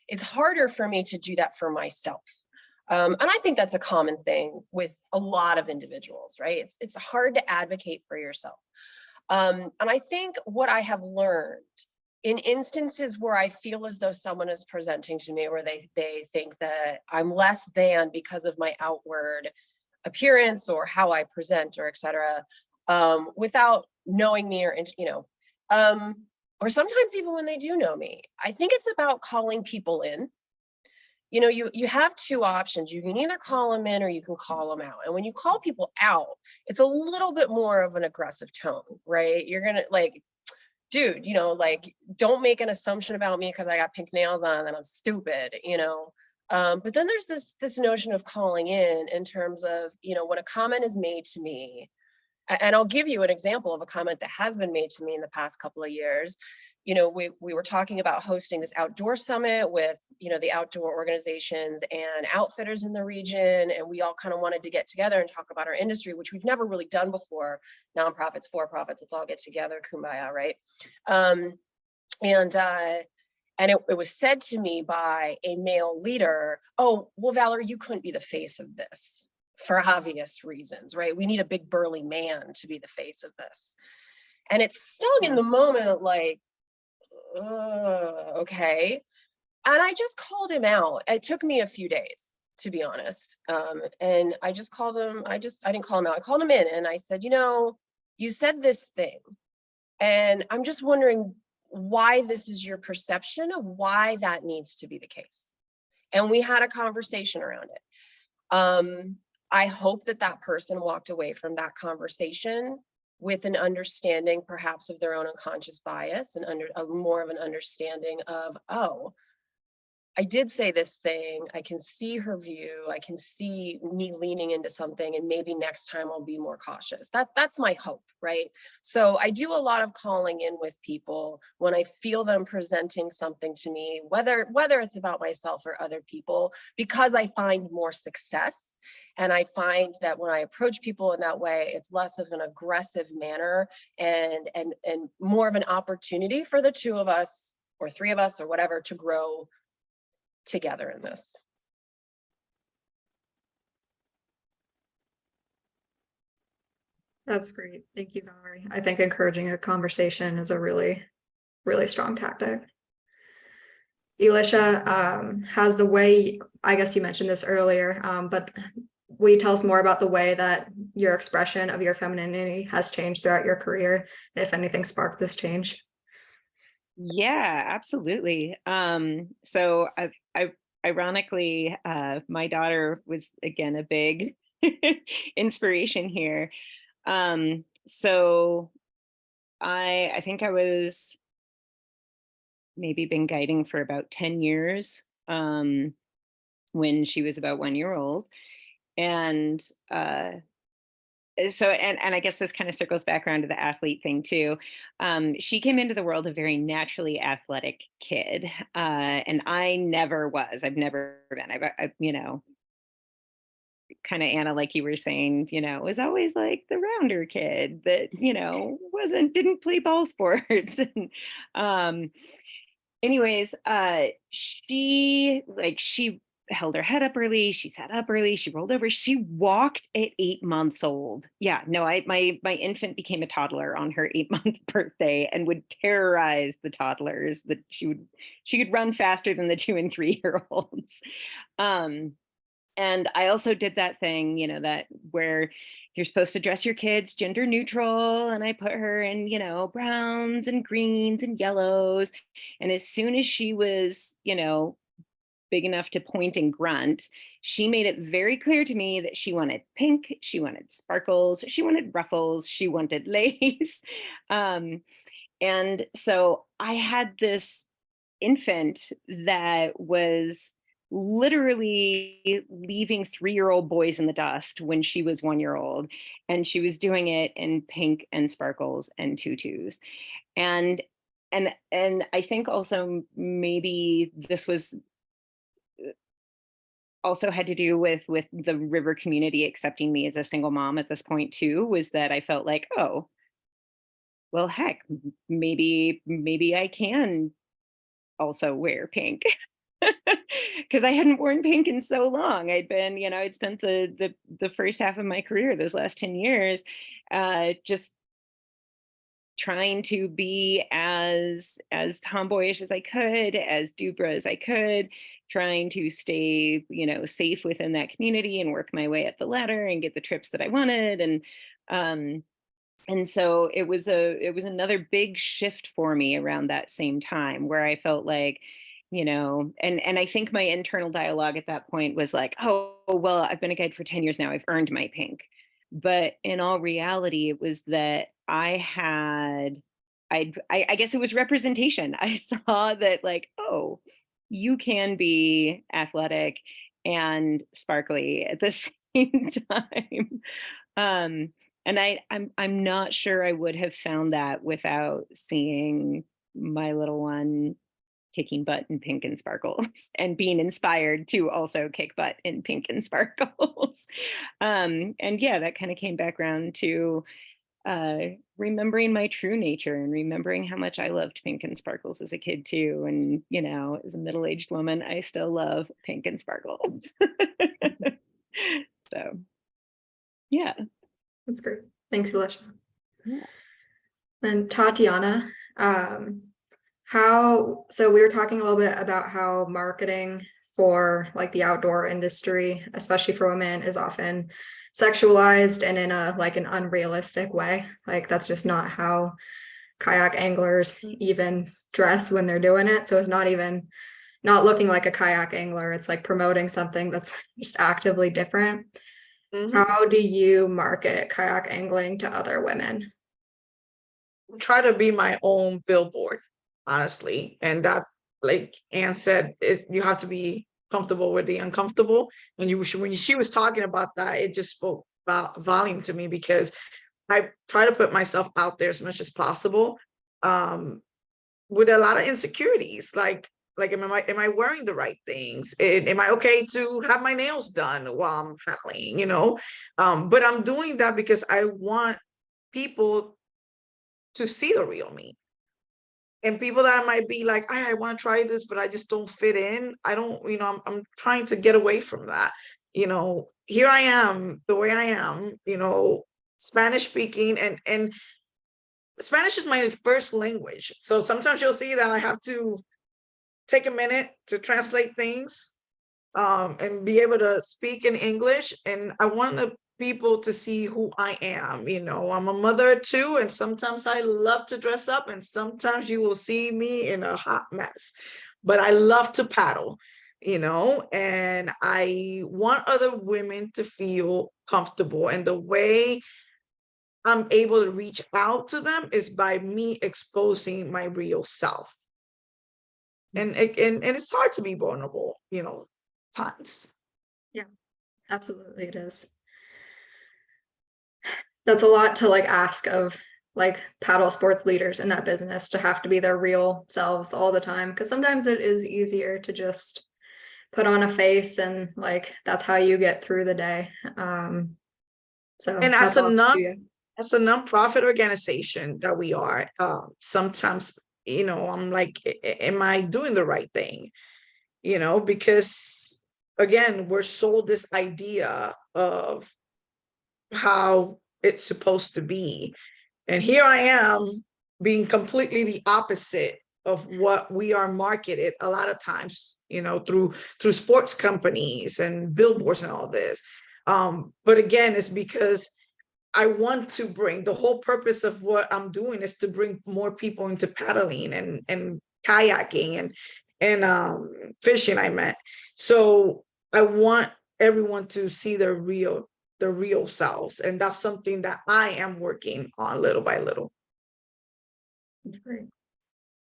It's harder for me to do that for myself. And I think that's a common thing with a lot of individuals, right? It's hard to advocate for yourself. And I think what I have learned in instances where I feel as though someone is presenting to me where they think that I'm less than because of my outward appearance or how I present or et cetera, without knowing me or, you know, or sometimes even when they do know me, I think it's about calling people in. You know, you have two options. You can either call them in or you can call them out. And when you call people out, it's a little bit more of an aggressive tone, right? You're gonna like, dude, you know, like, don't make an assumption about me because I got pink nails on and I'm stupid, you know. But then there's this notion of calling in terms of, you know, when a comment is made to me, and I'll give you an example of a comment that has been made to me in the past couple of years. You know, we were talking about hosting this outdoor summit with, you know, the outdoor organizations and outfitters in the region. And we all kind of wanted to get together and talk about our industry, which we've never really done before. Nonprofits, for-profits, let's all get together, kumbaya, right? And it was said to me by a male leader, oh, well, Valerie, you couldn't be the face of this for obvious reasons, right? We need a big burly man to be the face of this. And it stung in the moment, like, okay. And I just called him out. It took me a few days, to be honest. And I just called him, I didn't call him out. I called him in and I said, you know, you said this thing, and I'm just wondering why this is your perception of why that needs to be the case. And we had a conversation around it. I hope that that person walked away from that conversation with an understanding perhaps of their own unconscious bias and more of an understanding of, oh, I did say this thing, I can see her view, I can see me leaning into something, and maybe next time I'll be more cautious. That's my hope, right? So I do a lot of calling in with people when I feel them presenting something to me, whether it's about myself or other people, because I find more success. And I find that when I approach people in that way, it's less of an aggressive manner and more of an opportunity for the two of us or three of us or whatever to grow together in this. That's great. Thank you, Valerie. I think encouraging a conversation is a really, really strong tactic. Elisha, has the way, I guess you mentioned this earlier, but will you tell us more about the way that your expression of your femininity has changed throughout your career, if anything sparked this change? Yeah, absolutely. So I ironically, my daughter was again a big inspiration here. So I think I was maybe been guiding for about 10 years when she was about 1 year old. And so and I guess this kind of circles back around to the athlete thing too. She came into the world a very naturally athletic kid, and I never was. I've never been. I've kind of, Anna, like you were saying, was always like the rounder kid that didn't play ball sports. And anyways, she held her head up early, she sat up early, she rolled over, she walked at 8 months old. Yeah, no, my infant became a toddler on her 8-month birthday and would terrorize the toddlers. That she could run faster than the 2 and 3 year olds. And I also did that thing, that where you're supposed to dress your kids gender neutral. And I put her in, browns and greens and yellows. And as soon as she was, big enough to point and grunt, she made it very clear to me that she wanted pink, she wanted sparkles, she wanted ruffles, she wanted lace. And so I had this infant that was literally leaving 3-year-old boys in the dust when she was 1 year old, and she was doing it in pink and sparkles and tutus. And I think also maybe this was also had to do with the river community accepting me as a single mom at this point too, was that I felt like, oh, well, heck, maybe I can also wear pink. Because I hadn't worn pink in so long. I'd spent the first half of my career, those last 10 years, just trying to be as tomboyish as I could, as Dubra as I could, trying to stay, safe within that community and work my way up the ladder and get the trips that I wanted. And so it was another big shift for me around that same time, where I felt like, and I think my internal dialogue at that point was like, oh, well, I've been a guide for 10 years now, I've earned my pink. But in all reality, it was that I guess it was representation. I saw that, like, oh, you can be athletic and sparkly at the same time. And I'm not sure I would have found that without seeing my little one kicking butt in pink and sparkles and being inspired to also kick butt in pink and sparkles. And yeah, that kind of came back around to remembering my true nature and remembering how much I loved pink and sparkles as a kid too. And, as a middle-aged woman, I still love pink and sparkles. So, yeah. That's great. Thanks, Elisha. Yeah. And Tatiana, so we were talking a little bit about how marketing for like the outdoor industry, especially for women, is often sexualized and in a like an unrealistic way. Like that's just not how kayak anglers even dress when they're doing it. So it's not looking like a kayak angler. It's like promoting something that's just actively different. How do you market kayak angling to other women? Try to be my own billboard, honestly. And that, like Anne said, is you have to be comfortable with the uncomfortable. And when she was talking about that, it just spoke volume to me, because I try to put myself out there as much as possible, with a lot of insecurities, like am I wearing the right things? Am I okay to have my nails done while I'm paddling? But I'm doing that because I want people to see the real me. And people that might be like, I want to try this, but I just don't fit in. I don't, I'm trying to get away from that. Here I am, the way I am, Spanish speaking, and Spanish is my first language. So sometimes you'll see that I have to take a minute to translate things, and be able to speak in English. And I want people to see who I am. I'm a mother too, and sometimes I love to dress up, and sometimes you will see me in a hot mess, but I love to paddle, and I want other women to feel comfortable. And the way I'm able to reach out to them is by me exposing my real self. And it's hard to be vulnerable, times. Yeah, absolutely it is. That's a lot to like ask of like paddle sports leaders in that business, to have to be their real selves all the time, because sometimes it is easier to just put on a face and like that's how you get through the day. So And that's all up to you. as a nonprofit organization that we are, sometimes, I'm like, am I doing the right thing? Because again, we're sold this idea of how it's supposed to be. And here I am being completely the opposite of what we are marketed a lot of times, through sports companies and billboards and all this. But again, it's because I want to bring, the whole purpose of what I'm doing is to bring more people into paddling and kayaking and fishing, I meant. So I want everyone to see their real selves. And that's something that I am working on little by little. That's great.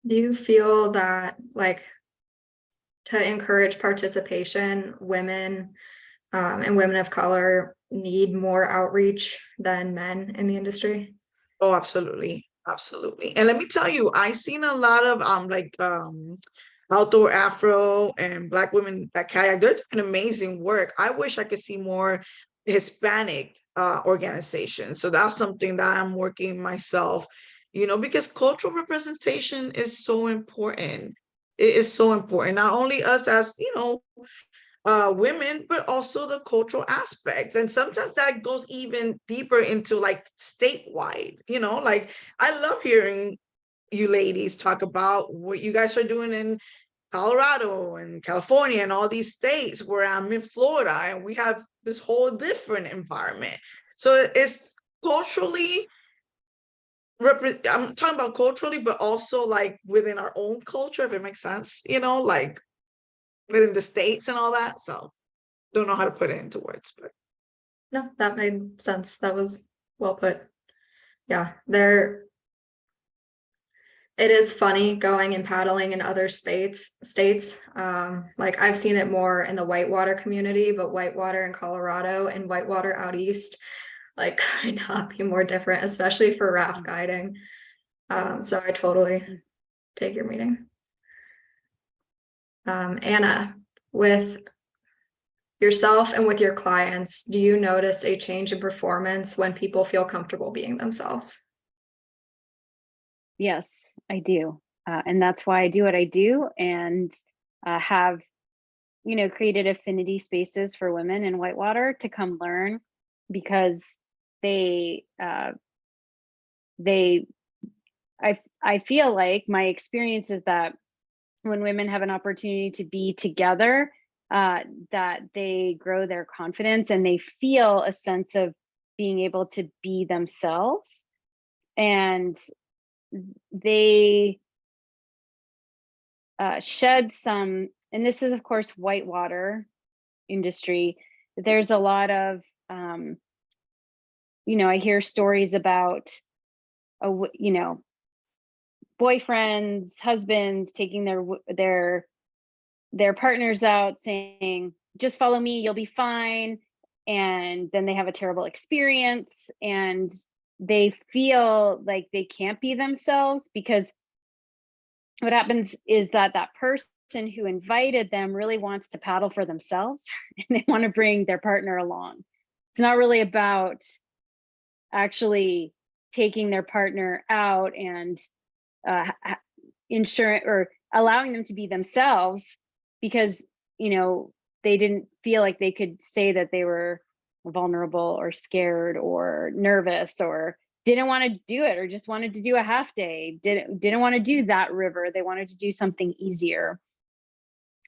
Do you feel that like to encourage participation, women and women of color need more outreach than men in the industry? Oh, absolutely. Absolutely. And let me tell you, I've seen a lot of outdoor Afro and Black women that kayak. They're doing amazing work. I wish I could see more Hispanic organizations. So that's something that I'm working myself, because cultural representation is so important. It is so important. Not only us as, women, but also the cultural aspects. And sometimes that goes even deeper into like statewide, like I love hearing you ladies talk about what you guys are doing in Colorado and California and all these states, where I'm in Florida, and we have this whole different environment. So it's culturally, I'm talking about culturally, but also like within our own culture, if it makes sense, like within the states and all that. So don't know how to put it into words, but No, that made sense. That was well put. Yeah, it is funny going and paddling in other states. Like I've seen it more in the Whitewater community, but Whitewater in Colorado and Whitewater out east, like could not be more different, especially for raft guiding. So I totally take your meaning. Anna, with yourself and with your clients, do you notice a change in performance when people feel comfortable being themselves? Yes, I do. And that's why I do what I do, and have, created affinity spaces for women in Whitewater to come learn, because I feel like my experience is that when women have an opportunity to be together, that they grow their confidence and they feel a sense of being able to be themselves. And they shed some, and this is of course whitewater industry. There's a lot of, I hear stories about, boyfriends, husbands taking their partners out saying, just follow me, you'll be fine. And then they have a terrible experience and they feel like they can't be themselves, because what happens is that person who invited them really wants to paddle for themselves and they want to bring their partner along. It's not really about actually taking their partner out and ensuring or allowing them to be themselves, because they didn't feel like they could say that they were vulnerable or scared or nervous or didn't want to do it, or just wanted to do a half day, didn't want to do that river. They wanted to do something easier.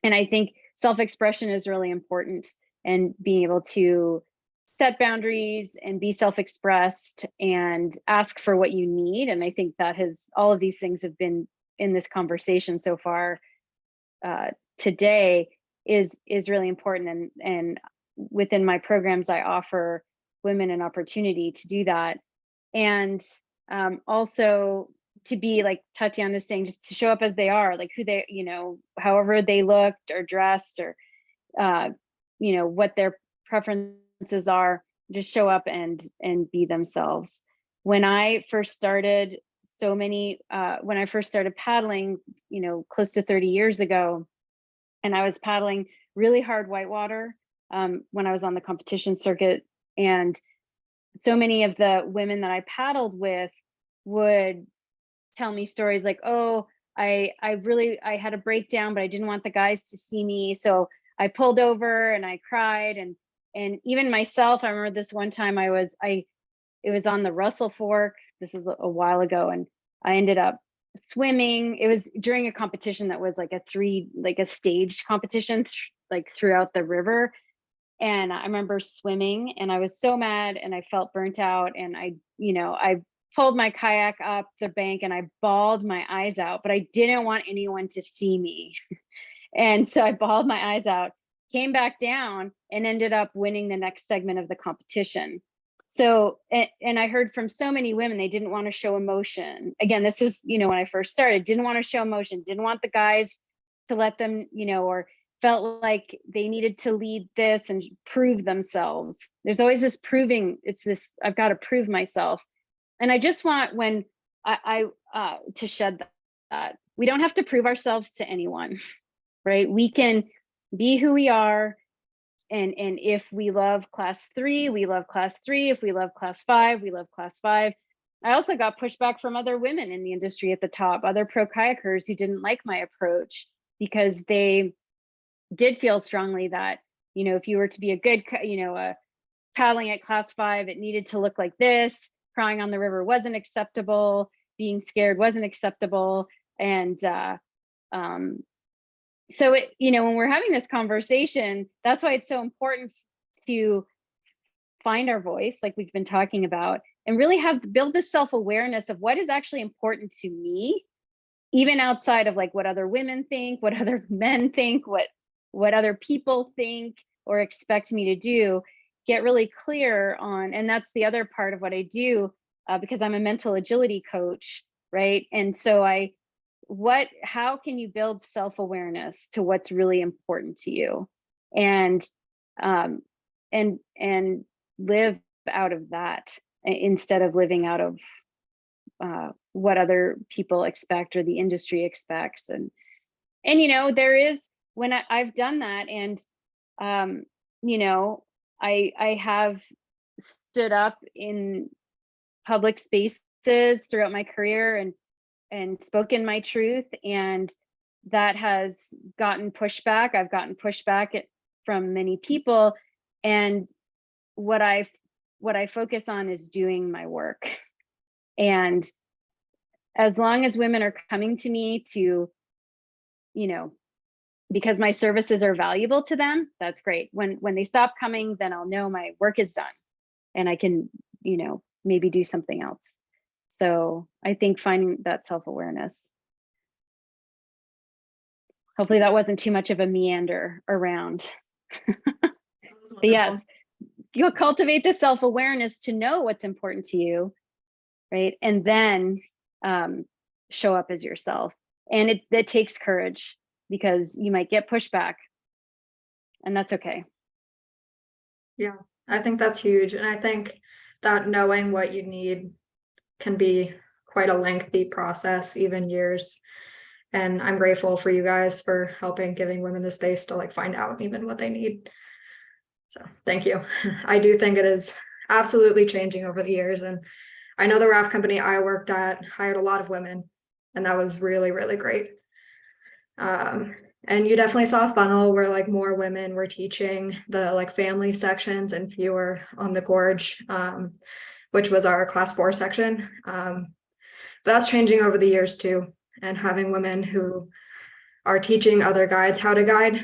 And I think self-expression is really important, and being able to set boundaries and be self-expressed and ask for what you need. And I think that all of these things have been in this conversation so far today is really important. And within my programs, I offer women an opportunity to do that. And also to be, like Tatiana's saying, just to show up as they are, like who they, however they looked or dressed or, what their preferences are, just show up and be themselves. When I first started paddling, close to 30 years ago, and I was paddling really hard whitewater when I was on the competition circuit, and so many of the women that I paddled with would tell me stories like, oh, I had a breakdown, but I didn't want the guys to see me. So I pulled over and I cried. And even myself, I remember this one time it was on the Russell Fork. This is a while ago. And I ended up swimming. It was during a competition that was like a staged competition throughout the river. And I remember swimming and I was so mad and I felt burnt out. And I pulled my kayak up the bank and I bawled my eyes out, but I didn't want anyone to see me. And so I bawled my eyes out, came back down, and ended up winning the next segment of the competition. So, and I heard from so many women, they didn't want to show emotion. Again, this is, when I first started, didn't want to show emotion, didn't want the guys to let them, or felt like they needed to lead this and prove themselves. There's always this proving, I've got to prove myself. And I just want I to shed that. We don't have to prove ourselves to anyone, right? We can be who we are. And if we love class 3, we love class 3. If we love class 5, we love class 5. I also got pushback from other women in the industry at the top, other pro kayakers who didn't like my approach, because they did feel strongly that, if you were to be a good, paddling at class 5, it needed to look like this. Crying on the river wasn't acceptable. Being scared wasn't acceptable. And so when we're having this conversation, that's why it's so important to find our voice, like we've been talking about, and really build this self-awareness of what is actually important to me, even outside of like what other women think, what other men think, what other people think or expect me to do. Get really clear on, and that's the other part of what I do, because I'm a mental agility coach, right? And so how can you build self-awareness to what's really important to you, and live out of that instead of living out of what other people expect or the industry expects. And there is, when I've done that, and I have stood up in public spaces throughout my career and spoken my truth, and that has gotten pushback. I've gotten pushback from many people, and what I focus on is doing my work. And as long as women are coming to me to because my services are valuable to them, that's great. When they stop coming, then I'll know my work is done and I can, you know, maybe do something else. So I think finding that self-awareness. Hopefully that wasn't too much of a meander around. But yes, you'll cultivate the self-awareness to know what's important to you, right? And then show up as yourself. And it takes courage, because you might get pushback, and that's okay. Yeah, I think that's huge. And I think that knowing what you need can be quite a lengthy process, even years. And I'm grateful for you guys for helping, giving women the space to like find out even what they need. So thank you. I do think it is absolutely changing over the years. And I know the raft company I worked at hired a lot of women, and that was really, really great. And you definitely saw a funnel where like more women were teaching the like family sections and fewer on the gorge, which was our class 4 section. But that's changing over the years too. And having women who are teaching other guides how to guide,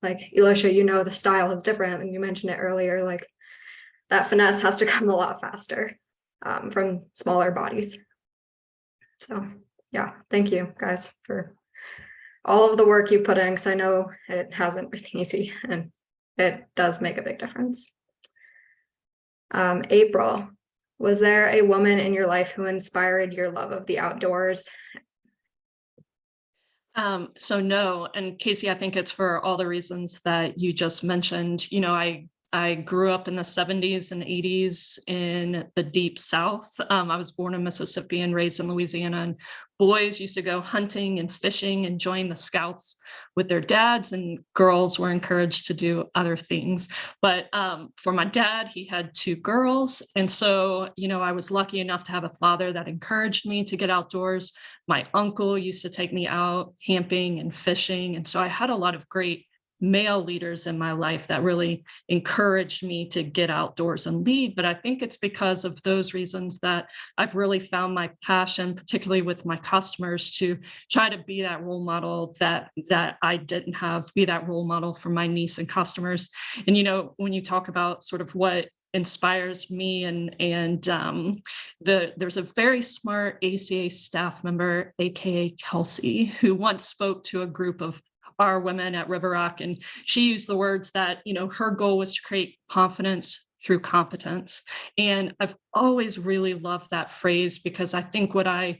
like Elisha, you know, the style is different, and you mentioned it earlier, like that finesse has to come a lot faster from smaller bodies. So yeah, thank you guys for all of the work you put in, because I know it hasn't been easy and it does make a big difference. April, was there a woman in your life who inspired your love of the outdoors? So no, and Casey, I think it's for all the reasons that you just mentioned. You know, I grew up in the 70s and 80s in the deep South. I was born in Mississippi and raised in Louisiana, and boys used to go hunting and fishing and join the scouts with their dads, and girls were encouraged to do other things. But for my dad, he had 2 girls. And so, you know, I was lucky enough to have a father that encouraged me to get outdoors. My uncle used to take me out camping and fishing. And so I had a lot of great male leaders in my life that really encouraged me to get outdoors and lead. But I think it's because of those reasons that I've really found my passion, particularly with my customers, to try to be that role model that I didn't have, be that role model for my niece and customers. And, you know, when you talk about sort of what inspires me, and there's a very smart ACA staff member, AKA Kelsey, who once spoke to a group of our women at River Rock, and she used the words that, you know, her goal was to create confidence through competence. And I've always really loved that phrase, because I think what I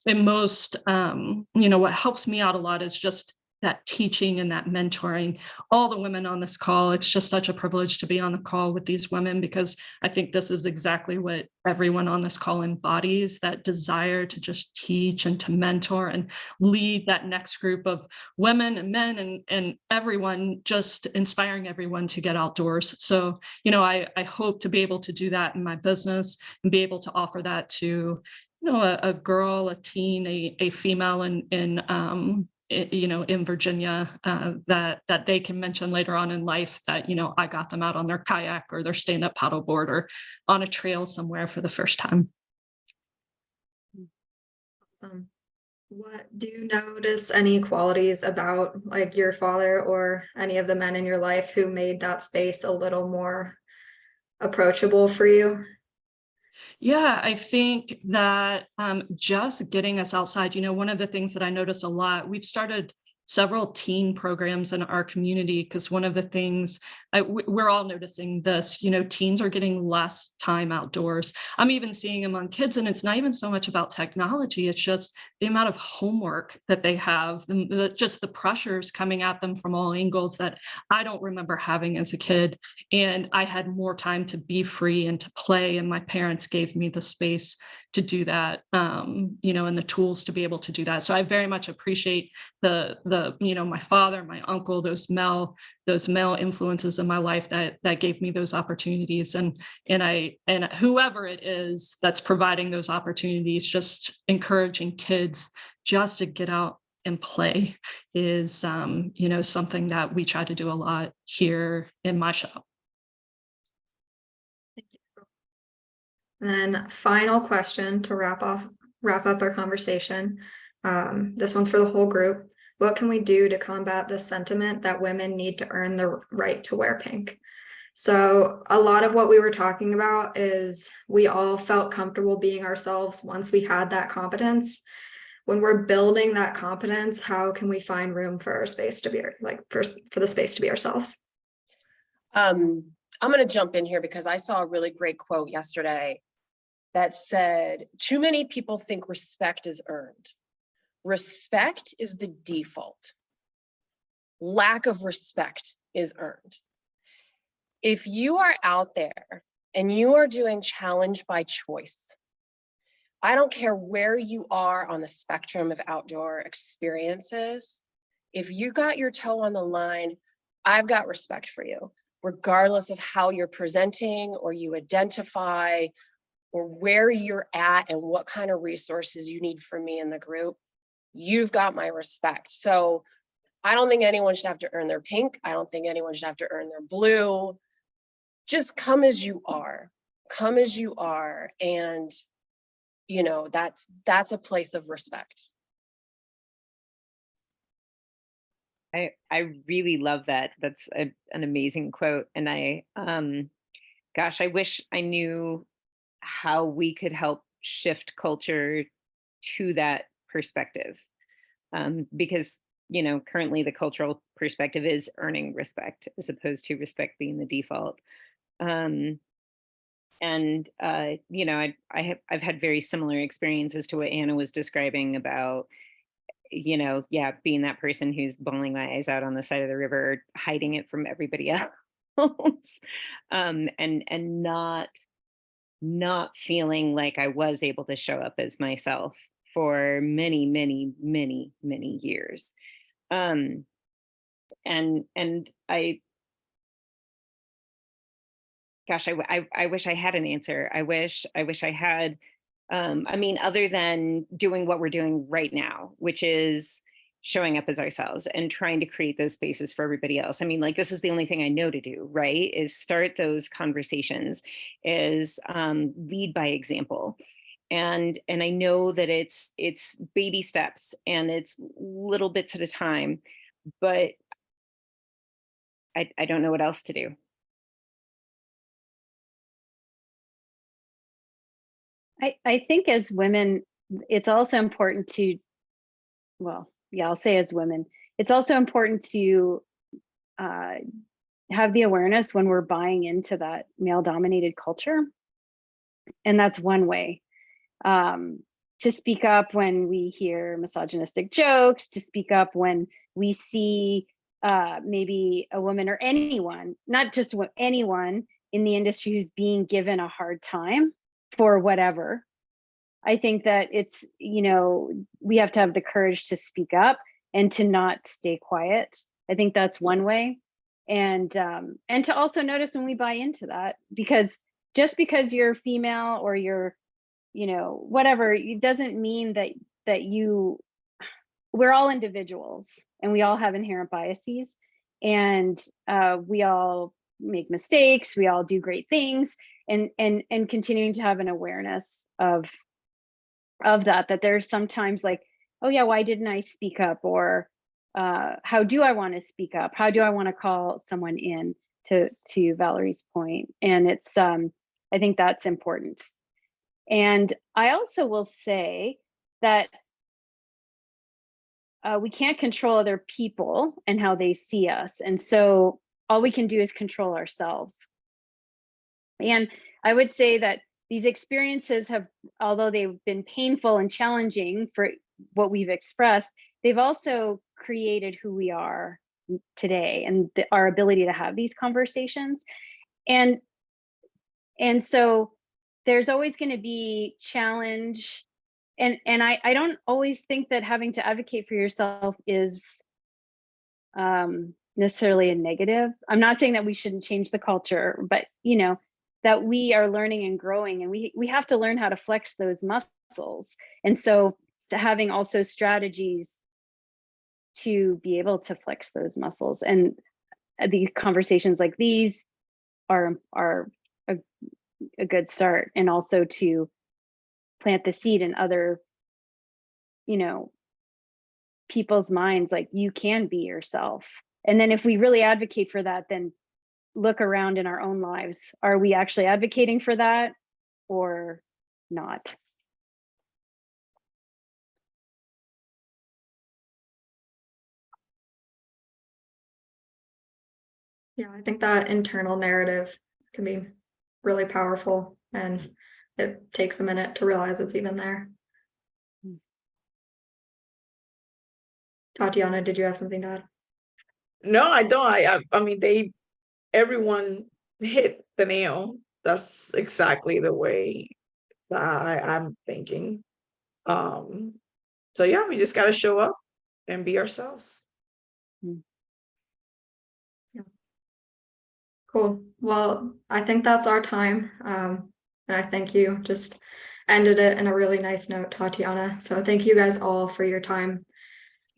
am most, you know, what helps me out a lot is just that teaching and that mentoring. All the women on this call, it's just such a privilege to be on the call with these women, because I think this is exactly what everyone on this call embodies, that desire to just teach and to mentor and lead that next group of women and men and everyone, just inspiring everyone to get outdoors. So, you know, I hope to be able to do that in my business and be able to offer that to, you know, a girl, a teen, a female you know, in Virginia, that they can mention later on in life that, you know, I got them out on their kayak or their stand-up paddleboard or on a trail somewhere for the first time. Awesome. What do you notice any qualities about like your father or any of the men in your life who made that space a little more approachable for you? Yeah, I think that just getting us outside, you know, one of the things that I notice a lot, we've started several teen programs in our community, because one of the things we're all noticing this, you know, teens are getting less time outdoors. I'm even seeing among kids, and it's not even so much about technology, it's just the amount of homework that they have, just the pressures coming at them from all angles that I don't remember having as a kid. And I had more time to be free and to play, and my parents gave me the space to do that, you know, and the tools to be able to do that. So I very much appreciate the you know, my father, my uncle, those male influences in my life that gave me those opportunities, and whoever it is that's providing those opportunities, just encouraging kids just to get out and play is, you know, something that we try to do a lot here in my shop. Thank you. And then final question to wrap up our conversation. This one's for the whole group. What can we do to combat the sentiment that women need to earn the right to wear pink? So a lot of what we were talking about is we all felt comfortable being ourselves once we had that competence. When we're building that competence, how can we find room for our space to be like for the space to be ourselves? I'm going to jump in here because I saw a really great quote yesterday that said, too many people think respect is earned. Respect is the default. Lack of respect is earned. If you are out there and you are doing challenge by choice, I don't care where you are on the spectrum of outdoor experiences. If you got your toe on the line, I've got respect for you, regardless of how you're presenting or you identify or where you're at and what kind of resources you need from me in the group. You've got my respect. So I don't think anyone should have to earn their pink. I don't think anyone should have to earn their blue. Just come as you are. Come as you are. And, you know, that's a place of respect. I really love that. That's an amazing quote. And gosh, I wish I knew how we could help shift culture to that perspective. Because, you know, currently the cultural perspective is earning respect as opposed to respect being the default. You know, I've had very similar experiences to what Anna was describing about, you know, yeah, being that person who's bawling my eyes out on the side of the river, hiding it from everybody else, and not feeling like I was able to show up as myself for many, many, many, many years. And I wish I had an answer. I wish I had, I mean, other than doing what we're doing right now, which is showing up as ourselves and trying to create those spaces for everybody else. I mean, like, this is the only thing I know to do, right? Is start those conversations, is lead by example. And I know that it's baby steps and it's little bits at a time, but I don't know what else to do. I think as women, it's also important to, well, yeah, I'll say as women, it's also important to have the awareness when we're buying into that male-dominated culture. And that's one way. To speak up when we hear misogynistic jokes, to speak up when we see maybe a woman or anyone, not just anyone in the industry who's being given a hard time for whatever. I think that it's, you know, we have to have the courage to speak up and to not stay quiet. I think that's one way. And to also notice when we buy into that, because just because you're female or you're, you know, whatever, it doesn't mean that we're all individuals and we all have inherent biases, and we all make mistakes, we all do great things, and continuing to have an awareness of that there's sometimes like, oh yeah, why didn't I speak up? Or how do I want to speak up? How do I want to call someone in, to Valerie's point? And it's I think that's important. And I also will say that we can't control other people and how they see us. And so all we can do is control ourselves. And I would say that these experiences have, although they've been painful and challenging for what we've expressed, they've also created who we are today and our ability to have these conversations. And so there's always going to be challenge. And I don't always think that having to advocate for yourself is necessarily a negative. I'm not saying that we shouldn't change the culture, but you know, that we are learning and growing, and we have to learn how to flex those muscles. And so having also strategies to be able to flex those muscles, and the conversations like these are a good start, and also to plant the seed in other, you know, people's minds, like you can be yourself. And then if we really advocate for that, then look around in our own lives. Are we actually advocating for that or not? Yeah, I think that internal narrative can be really powerful, and it takes a minute to realize it's even there. Tatiana, did you have something to add? No, I don't. I mean, everyone hit the nail. That's exactly the way that I'm thinking. So yeah, we just got to show up and be ourselves. Cool. Well, I think that's our time. And I thank you. Just ended it in a really nice note, Tatiana. So thank you guys all for your time.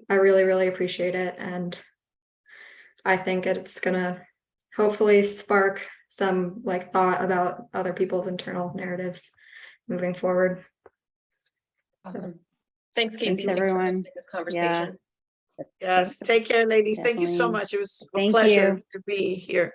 I really, really appreciate it. And I think it's gonna hopefully spark some like thought about other people's internal narratives moving forward. Awesome. Thanks, Casey. Thanks, Thanks for everyone. hosting this conversation. Yes. Take care, ladies. Thank you so Definitely. much. It was a Thank pleasure you. to be here.